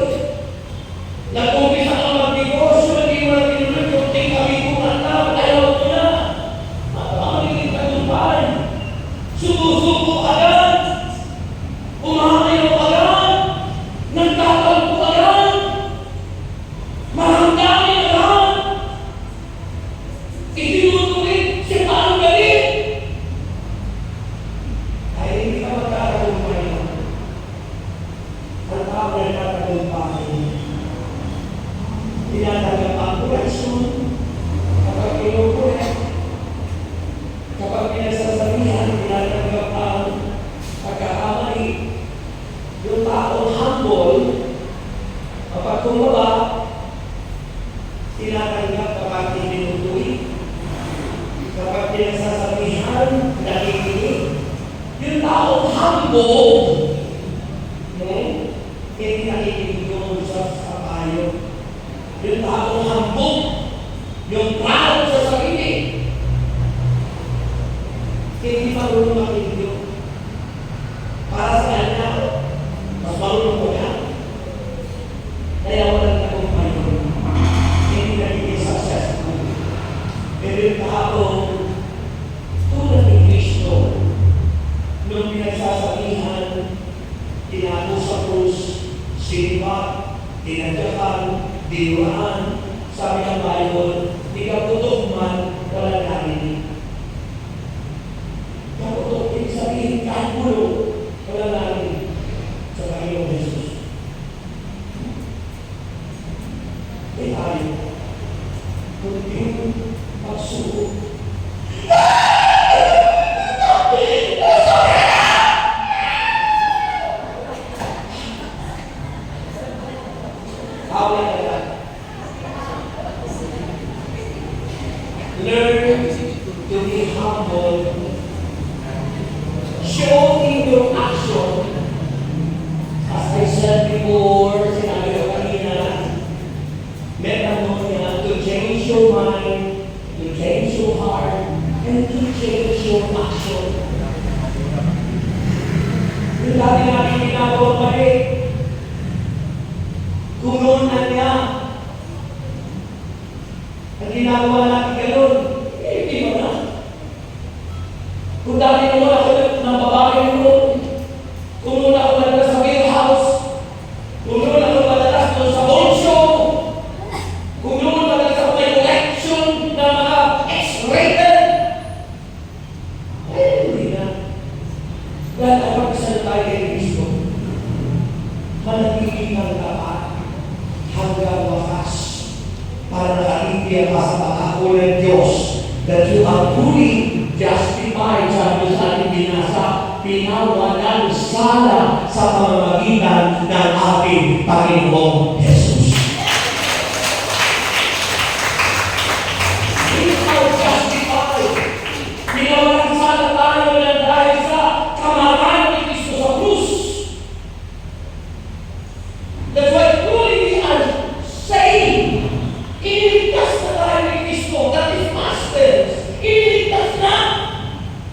Speaker 1: Nag-umpisa ka mag-negosyo, hindi mo na tinuloy yung tingkabikunan lang, ayaw mo na. Maraming tagumpay. Sumusuko agad. Umakayo agad. Nagtatalpo agad. Maramdamin agad. Itinutuloy si paang galit. Ay hindi ka magkakagumpay. Ang tao na nagkakagumpay. Tinatanggap ang koreksyon. Kapag kinukuret. Kapag pinagsasabihan, tinatanggap ang pagkakamali. Yung taong humble, kapag tumaba, tinatanggap kapag tinutuloy. Kapag pinagsasabihan, nakikinig. Yung taong humble, hindi nakikinig yung sa payo. Yung taong humble, yung proud sa sarili, hindi marunong makinig yun. Para sa kanya, mas marunong ko yan. Kaya walang tagumpay yun. Hindi nagiging successful. Pero yung taong tulad ni Kristo, nung pinagsasabihan, tinago sa krus, sinipa, tinadyakan, dinuaan, sabi ng Bible, di ka putok man, walang narinig. Kaputok, ibig sabihin, kahit pulo, walang narinig sa Panginoong Jesus. E tayo, kunting pagsuko. Learn to be humble. Show in your action. As I said before, sinabi ko kanina, metanoia, to change your mind, to change your heart, and to change your action. Yung dati natin ginagawa mali, kununan niya. Ang ginagawa natin gano'n, hindi mo na. Kung dati naman ako ng babae mo, kung noon ako madalas sa warehouse, kung noon ako madalas doon sa boat show, kung noon madalas ako may collection ng mga X-rated, ay hindi na. Dahil ay magsalita kay Kristo, manatili kang tapat hanggang wakas para nakaibigan ka sa pangako ng Diyos that you are truly justified sa Diyos ating binasa, pinawalan sala sa pamamagitan ng ating Panginoong Jesus. We are justified. Pinawalan sala tayo ng dahil sa kamarahan ni Kristo sa krus. That's why truly we are saved. Iniligtas na tayo ni Kristo. That is masters. Iniligtas na.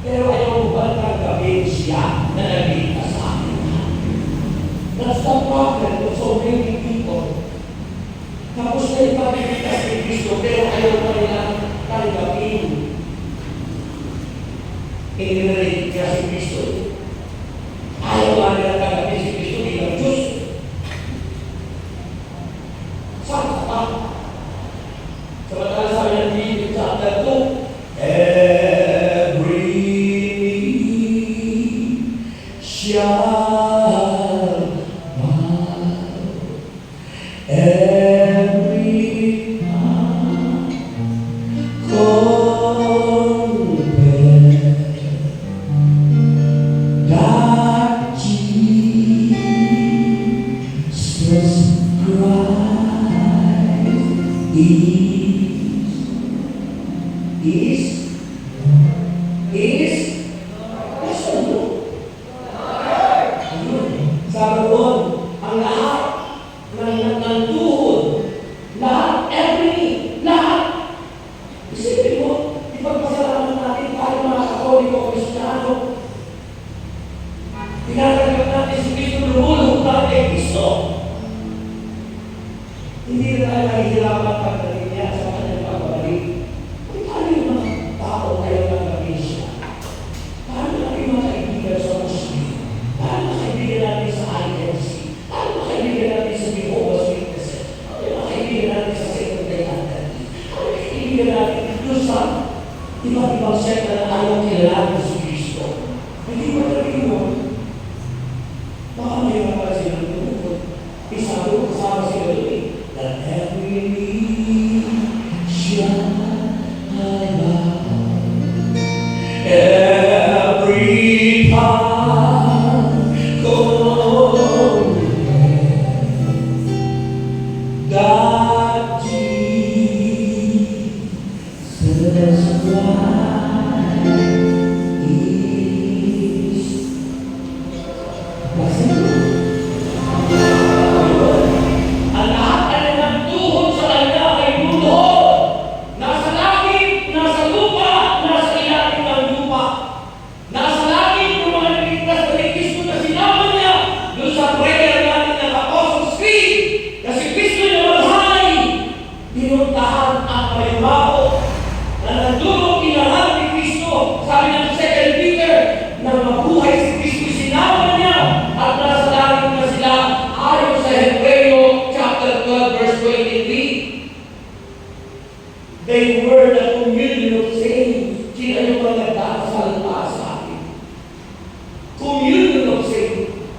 Speaker 1: Pero ayaw mo ba tanggapin siya na nagligtas sa akin? That's the problem of so many people. Tapos na ipagligtas ni Kristo, pero ayaw pa nila tanggapin. Iniligtas si Kristo. Ayaw pa nila tanggapin si Kristo bilang Diyos. Saan ka pa? Samantala sabi ng Biblia sa every heart confess that Jesus Christ is sabi doon, ang lahat ng tuhod, lahat. Isipin mo, ipagpasalamat natin tayo mga Katoliko, Kristiyano. Tinatanggap natin si Kristo, lumulog tayo kay Kristo. Hindi na tayo mahihirapan pagdating niya sa kanyang pagbabalik. Kung paano yung mga tao kayo tanggapin siya? Paano natin mga kaibigan sa Muslim? Paano mga kaibigan natin sa INC? Paano mga kaibigan natin sa Jehovah's Witnesses? Paano mga kaibigan natin sa Seventh-day Adventist? Paano mga kaibigan natin doon sa iba't ibang sekta na ayaw kilala si Kristo? Hindi mo talagang mo. Baka may mga pala silang tumutot. Isabi ko kasama sila doon eh. That every knee shall bow, every tongue confess that Jesus Christ is. Ang lahat ay nagtuhod sa kanya ay luluhod. Nasa langit, nasa lupa, nasa ilalim ng lupa. Nasa langit yung mga naligtas na ni Kristo na sinama niya doon sa prayer natin ng Apostles' Creed na si Kristo na malhay. Pinuntahan ang malimao na nandurong inahan ni Kristo. Sabi ng 2 Peter na mabuhay si Kristo sinama niya at nasa langit na sila ayon sa Hebreo chapter 12 verse 23. They were the communion of saints. Sila yung mga nagdasal pa sa atin. Communion of saints.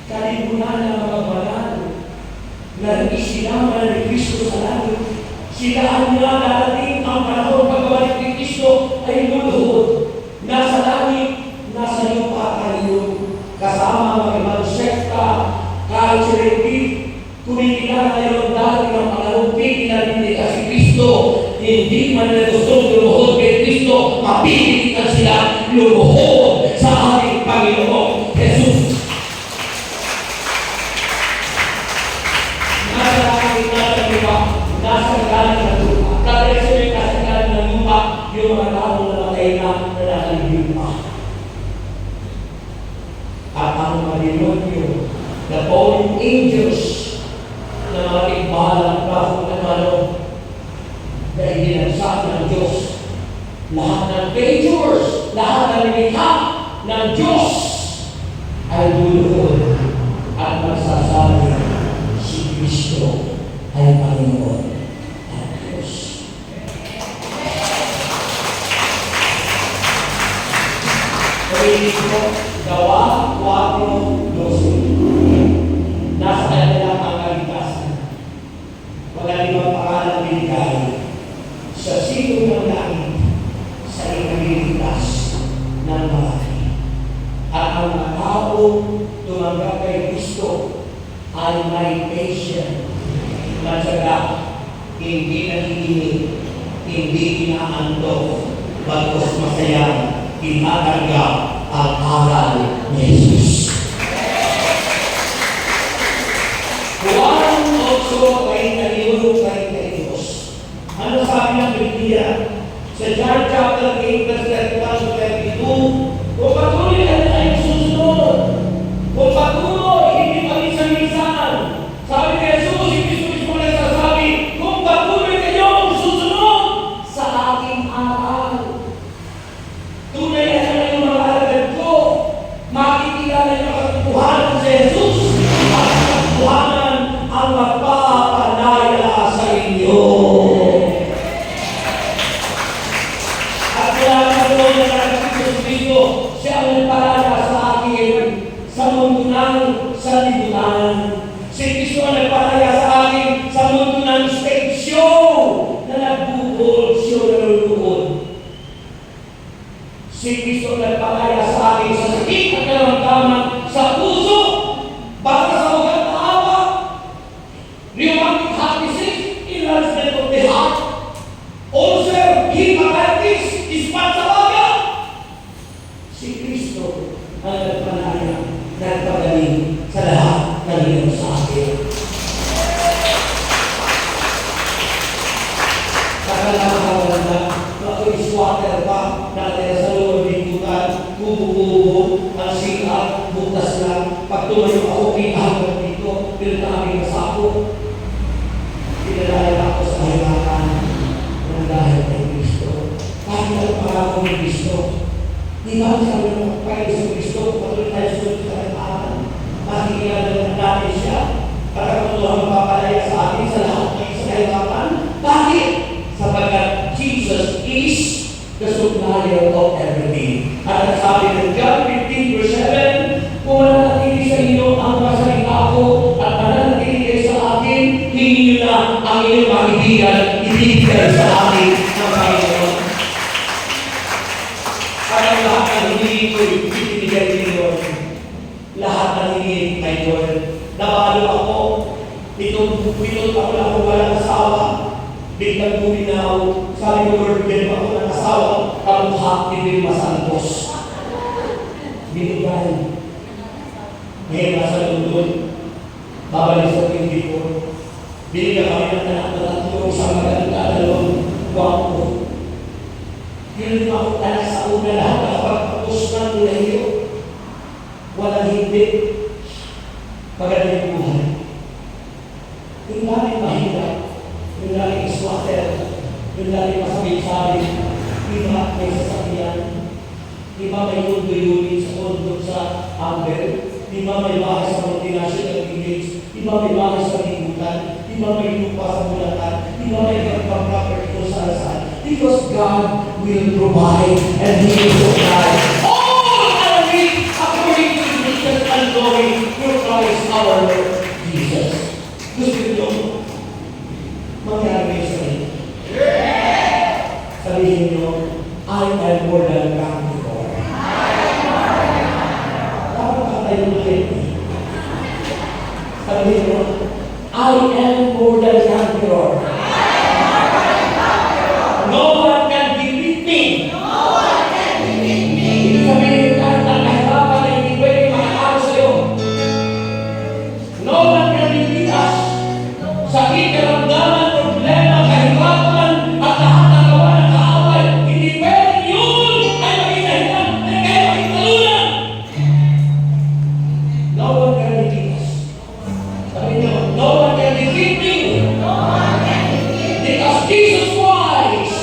Speaker 1: Kalibunan ng mga banal na isinama ni Kristo sa langit. Sila ang darating ang panahon pagbabalik ni Kristo ay luluhod. Nasa langit, nasa lupa tayo. Kasama ang ibang sekta, culturally, kumikilala ngayon dahil ng panahon pigilan hindi kasi Kristo. Hindi man na gustong lumuhod kay Kristo, mapipilitan sila lumuhod sa ating Panginoon Jesus. Nasa langit, nasa lupa, nasa galing ng lupa. Kaya sila nasa galing ng lupa, yung mga taong namatay na nakaligid pa. At ang mga demonyo, the fallen angels, na mga tigbalang kahit na ano, na ininagsak ng Diyos. Lahat ng creatures, lahat ng nilikha ng Diyos ay luluhod at magsasabi, si Kristo ay Panginoon at Diyos. Pagiging ko, Gawa 4:12. Nasa kanilang ang kaligtasan. Wala ibang pangalan binigay sa sino ng langit sa ikaliligtas ng marami. At ang mga taong tumanggap kay Kristo ay may patient, matyaga, hindi nakikinig, hindi inaantok, bagos masaya, tinatanggap ang aral ni Jesus. Juan 8:31-32. Ano sabi ng Biblia? Sa John chapter 8, verse 31-32, kung patuloy ay susunod, kung patuloy, hindi paminsan-minsan. Sabi ni Jesus, si Kristo mismo nagsasabi, kung patuloy kayong susunod sa aking aral, tunay na yung mga alagad ko, makikilala niyo ang katotohanan sa Jesus at ang katotohanan ang magpapanaya sa inyo. At kaya naman na nakakita sa Kristo, siya ang nagpalala sa akin sa mundo ng nagpalaya sa akin sa mundo ng stage show na nagbubol siya naluluhod. Si Kristo nagpalaya sa akin sa sakit at karamdaman sa puso, basta sa ugat na awa, rheumatic heart disease, enlargement of the heart, ulcer, hepatitis, ispat sa baga. Si Kristo ang nagpalaya, nagpagaling sa lahat ng iyong sa akin. Kakalaman na mag-ice water pa natin sa loob ng butan, kubo-kubo, ang sika, butas lang. Pag tumayo ako, hanggang dito, pinatami na sa ako. Pinalaya ako sa hilakan ng dahil kay Kristo. Kahit na para ako ng Kristo. Di ba sabi ng pagkain sa Kristo, patuloy tayo sunod sa kailangan. Makikilala natin siya para katulang mapapalaya sa atin sa lahat ng sa kailangan. Bakit? Sapagkat Jesus is the supplier of everything. At sabi ng John 15 verse 7, kung mananatili sa inyo ang masalita ko at mananatili sa akin, hindi nyo na ang inyong kaibigan ibigay sa akin ng Panginoon. At ang lahat ng hindi ko ibigay ninyo, lahat ng hindi kay Lord. Nabalo ako, pitong ako lang kung walang asawa. Biglang buminaw, sabi ko, Lord, bigyan mo ako ng asawa, kamukha ni Vilma Santos. Binigay. Ngayon, nasa London, babalik sa hindi ko. Binigyan kami ng anak na tatlo, isang maganda, dalawang guwapo. Hindi ako anak sa una lahat, nakapagpapos ng layo. Walang hindi. Maganda yung buhay. Yung namin mahirap, yung namin iswater, yung namin masabi-sabi, iba may sasakyan, iba may mundo-unit sa kondo sa Amber, iba may bahay sa multinational village, iba may bahay sa libutan, iba may lupa sa bulatan, iba may property kung saan-saan. Because God will provide and He will supply all our needs according to His riches and glory through Christ our Lord Jesus. Gusto nyo, mangyari sa inyo. Sabihin nyo, I am more than conqueror. Dapat ka tayo ulit. Sabihin nyo, I am more than conqueror. No one can defeat me. Sabihin kahit ang kahirapan ay hindi pwede makakalo sa'yo. No one can defeat us. Sakit, karamdaman, problema, kahirapan, at lahat ng gawa ng kaaway, hindi pwede yun ay maging dahilan na kayo maging talunan. No one can defeat us. Sabi niyo, no one can defeat me. Because Jesus Christ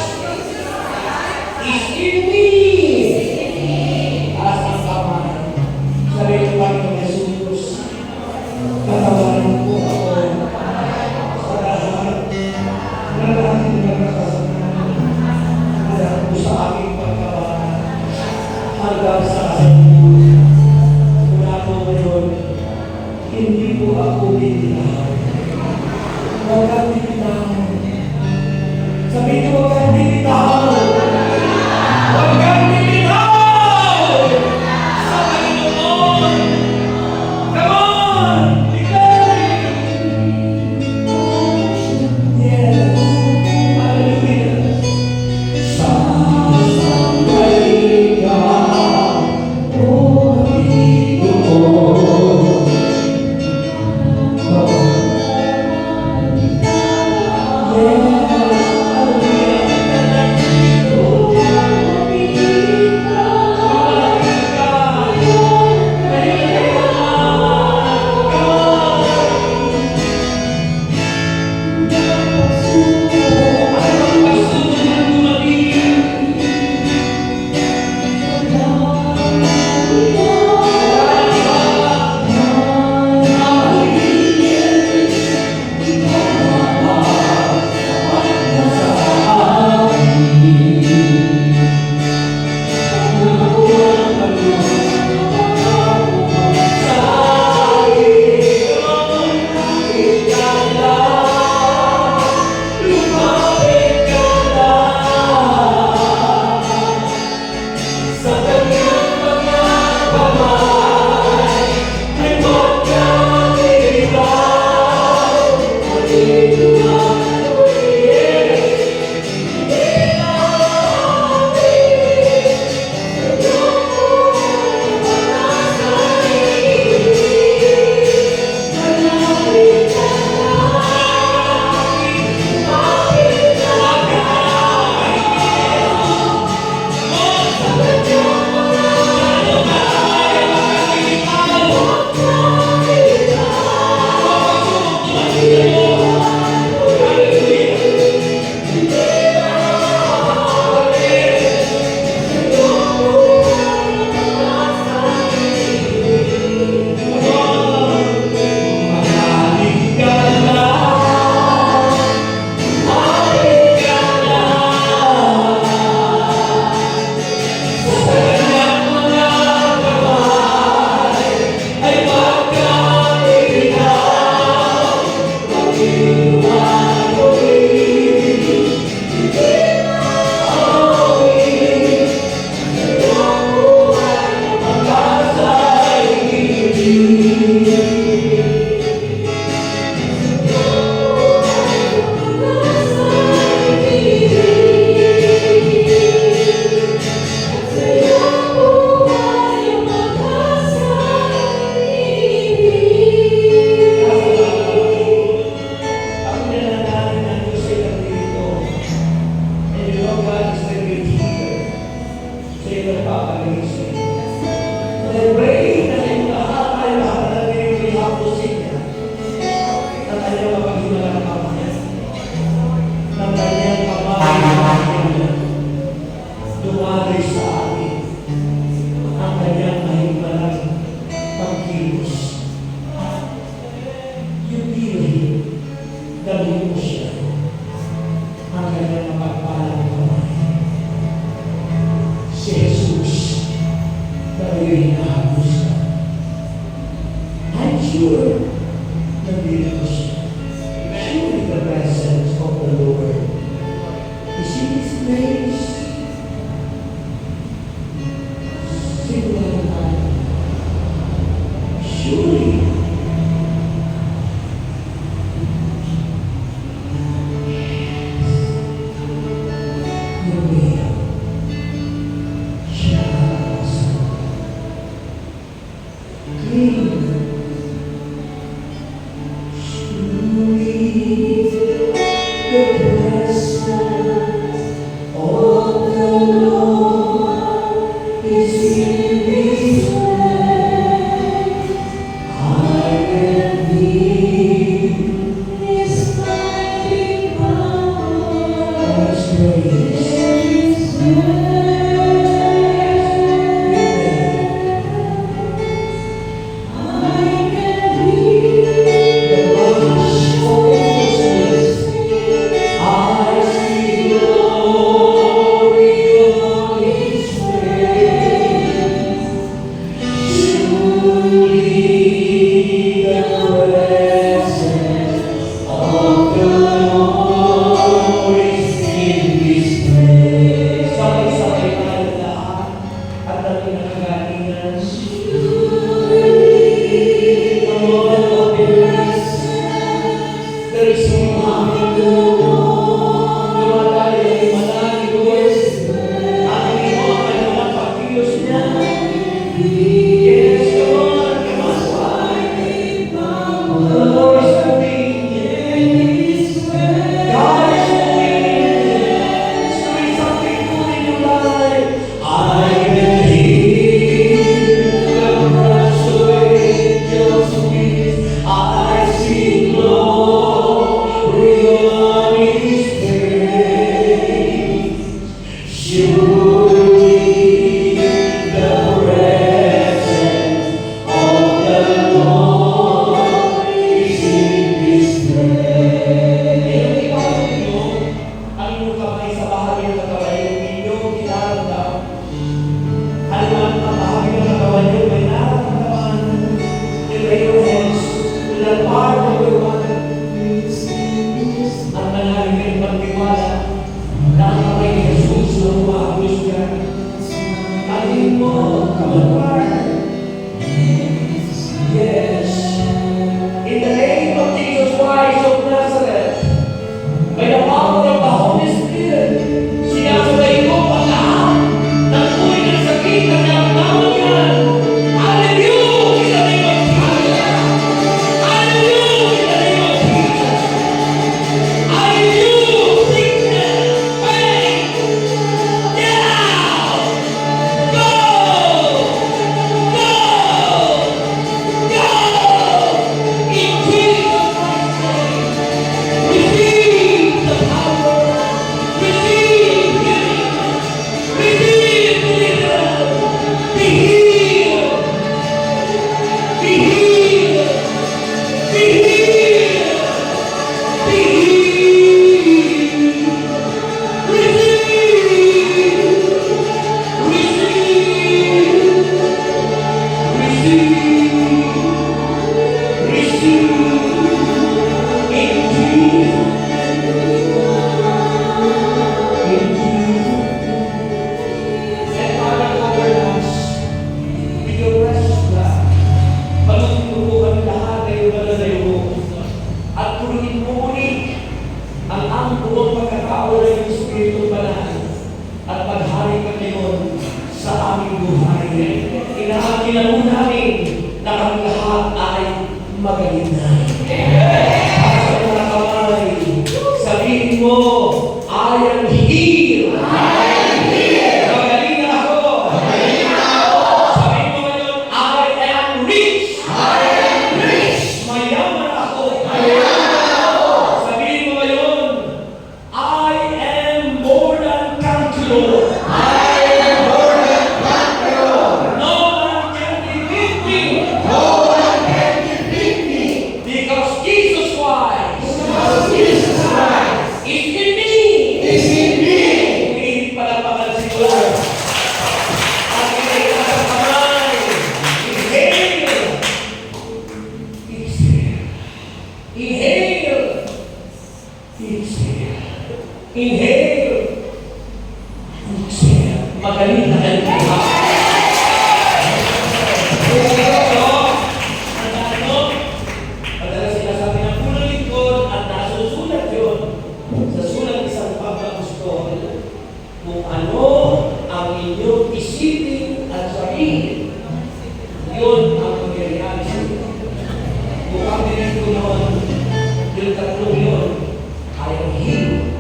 Speaker 1: niya mapaghimalang kamay. Ng kanyang kamay na dumagay sa atin ang kanyang mahimalang pagkilos. You feel him, dalhin mo siya ang kanyang mapagpalang kamay. Si Jesus na iyong hinahapos ka. I'm sure na dito siya. Surely the presence of the Lord is in His place. Siguro tayo. Surely
Speaker 3: Inaangkin namin na kami lahat ay magalingan. Sa mga kamay, sabihin mo, I am healed. Magaling na ako. Sabihin mo ngayon, I am rich. Mayaman ako. Inhale. Exhale. Magaling na kayo. Madalas sinasabi ng punong lingkod at nasusulat yun sa sulat isang pagkakustol kung ano ang inyong isipin at sabihin, yun ang mangyayari sa inyo. Kung ang dinito yun, yung tatlong yun, I am healed,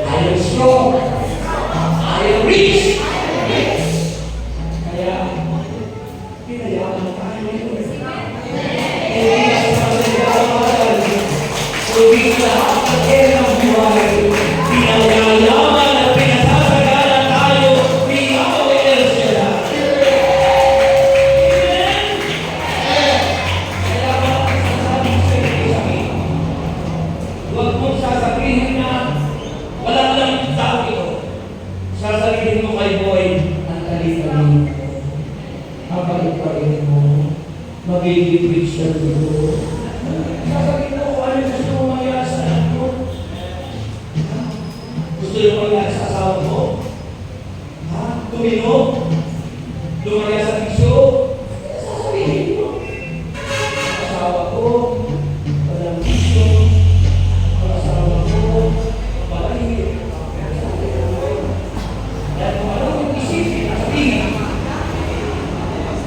Speaker 3: I am strong, I am rich. Kaya, pinayaman tayo ngayon. Hindi na sa pagkakamagal, kundi lahat ng erang buhay, pinangyalaman at pinasasagana tayo ni Yahweh El Shaddai. Kaya bakit sasabihin sa iyo, huwag mong sasabihin na wala lang tao ito. Sasabihin mo kay Boy, ang talitanin mo, mabalik-balik mo, magiging Christian dito. Sasabihin mo kung ano gusto mo mangyari sa anak mo. Gusto mo mangyari sa asawa mo? Tuminom? Lumaya sa bisyo? Sasabihin mo. Asawa ko, walang bisyo. Ang asawa ko, mabalik. Dahil kung ano yung isipin, sabihin.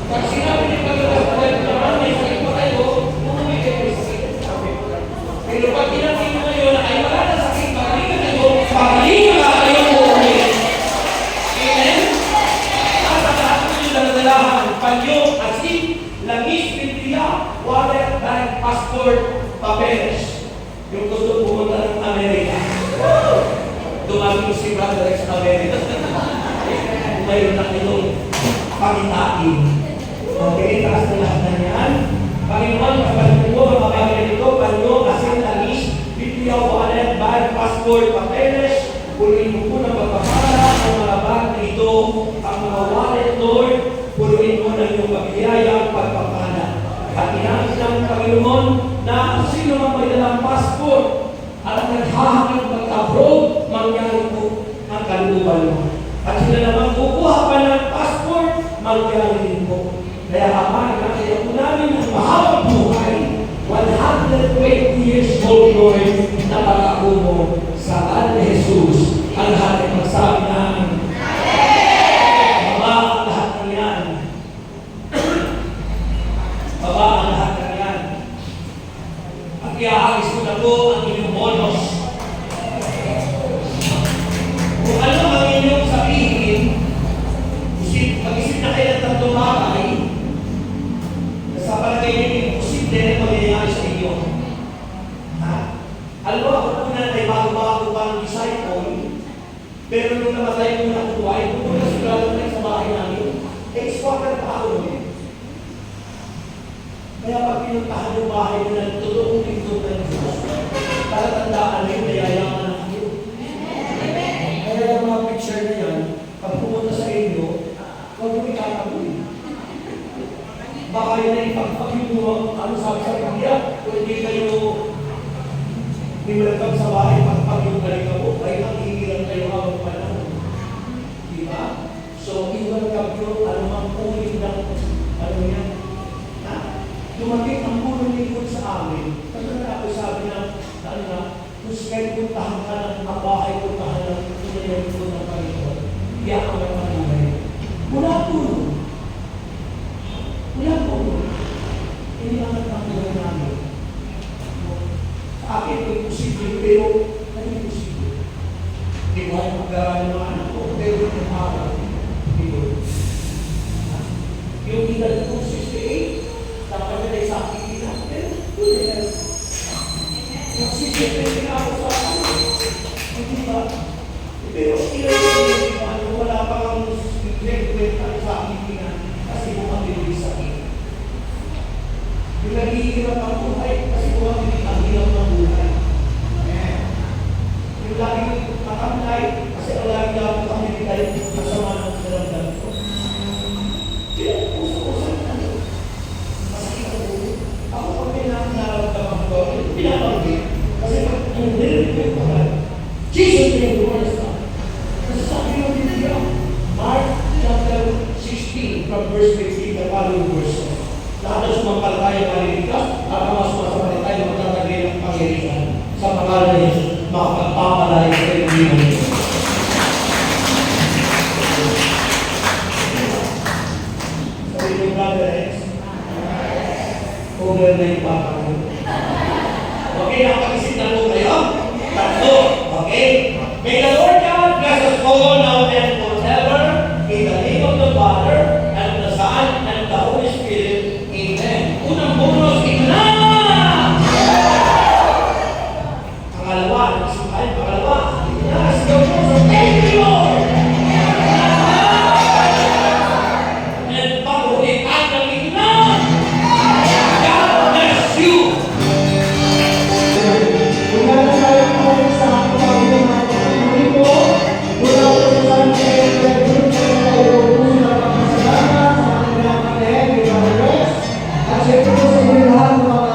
Speaker 3: Pag sinabi niya pagkakasal naman, may sakit pa kayo, umuwi kayo may sakit. Pero pag tinanong mo ngayon na ay wala na sakit, pagalingan kayo, pagalingan ka kayo umuwi. Amen? At ang lahat ng yung daladalahan, panyo, asin, langis, Biblia, water, dahil passport, papeles. Yung gusto pumunta ng Amerika. Dumagin si Brother Rex sa Amerika. Mayroon na kayong pakitain. Okay, taas na lahat na yan. Panginoon, kapatid mo, mga bagay nito, panyo, asin, langis, Biblia, wallet, bag, passport, papeles, punuin mo po ng pagpapala ang mga bag nito, ang mga wallet, Lord, punuin mo ng iyong pagkiyaya ang pagpapala. At inangin ng Panginoon na ang sino mang may dalang passport at naghahangad mag-abroad, mangyari po ang kalooban mo. At sila naman kukuha pa ng passport, mangyari din po. Kaya Ama, nakita po namin ang mahabang buhay, 120 years old, Lord, na pangako mo sa ngalan ni Jesus. Ang lahat ay magsabi ng Baba ang lahat ng yan. Baba ang lahat ng yan. At iahagis ko na po ang inyong bonus. Kung ano ang inyong sabihin, mag-isip na kayo ng tatlong bagay, sa palagay ninyo, posible na mangyayari sa inyo. Alam mo, ako una ay bago-bago pang disciple, pero nung namatay mo na kuway, pumunta sigurado na sa bahay namin, squatter pa ako nun. Kaya pag pinuntahan yung bahay mo na totoong lingkod ng Diyos, talatandaan na yung nayayaman na kayo. Kaya yung mga picture na yan, pag pumunta sa inyo, huwag mo ikakabuhin. Baka yun ay pagpapinunod, ano sabi sa kanya, kung hindi kayo nimalagam sa bahay, pagpapinunod mo, ay nakikilang kayo habang panahon. Diba? So, iwalagam yun, anumang ulit ng, ano yan, dumating ang punong lingkod sa amin. Kasi na ako sabi na, ano na, kung kayo puntahan ka ng bahay, puntahan ng punong lingkod ng Panginoon, iyak ang manuhay. Mula po. Wala po. Hindi naman ang buhay namin. Sa akin, may posible, pero hindi posible. Hindi ko ay mag-aaral ng mga anak ko, pero yung araw, hindi ko. Yung edad ko, 68, dapat na sa akin kita, pero hindi na. Yung 68 na ako sa akin, hindi ba? Pero ilan yung wala pa kang kwenta sa akin kita, kasi bumabili sa akin. Yung naghihirap ang buhay, kasi bumabili ang hirap ng buhay. Yung lagi makamlay, kasi ang lagi lang kami tayo masama ng dalamdaman ko. Kaya puso-puso na ito. Masakit ang buhay. Ako pag pinakanaramdaman ko, pinapagin. Kasi pag yung nilipin ko, Jesus
Speaker 1: sa pangalan ni Jesus, makapagpapalay sa kaibigan niyo. Sabi niyo, Brother Rex, over na yung papa mo. Okay, nakapag-isip na po kayo? Tatlo, okay? May the Lord God bless us all now and forever, in the name of the Father, and the Son, and the Holy Spirit. Amen. Unang bonus, ina! Pangalawa, nagsukain, pangalawa. Yes, go for thank you, Lord! And pangulit ang ina! God bless you!
Speaker 2: Mula na tayo po sa pagkakas ng pagkakas ko, mula po sa San Pedro, tayo po sa pagkasalamat sa ating mga kapatid, di ba, Rex? At siyempre po sa inyo lahat ng mga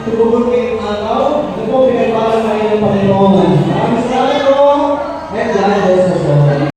Speaker 2: tumugon ngayong araw, ito po pinagpalang kayo ng Panginoon.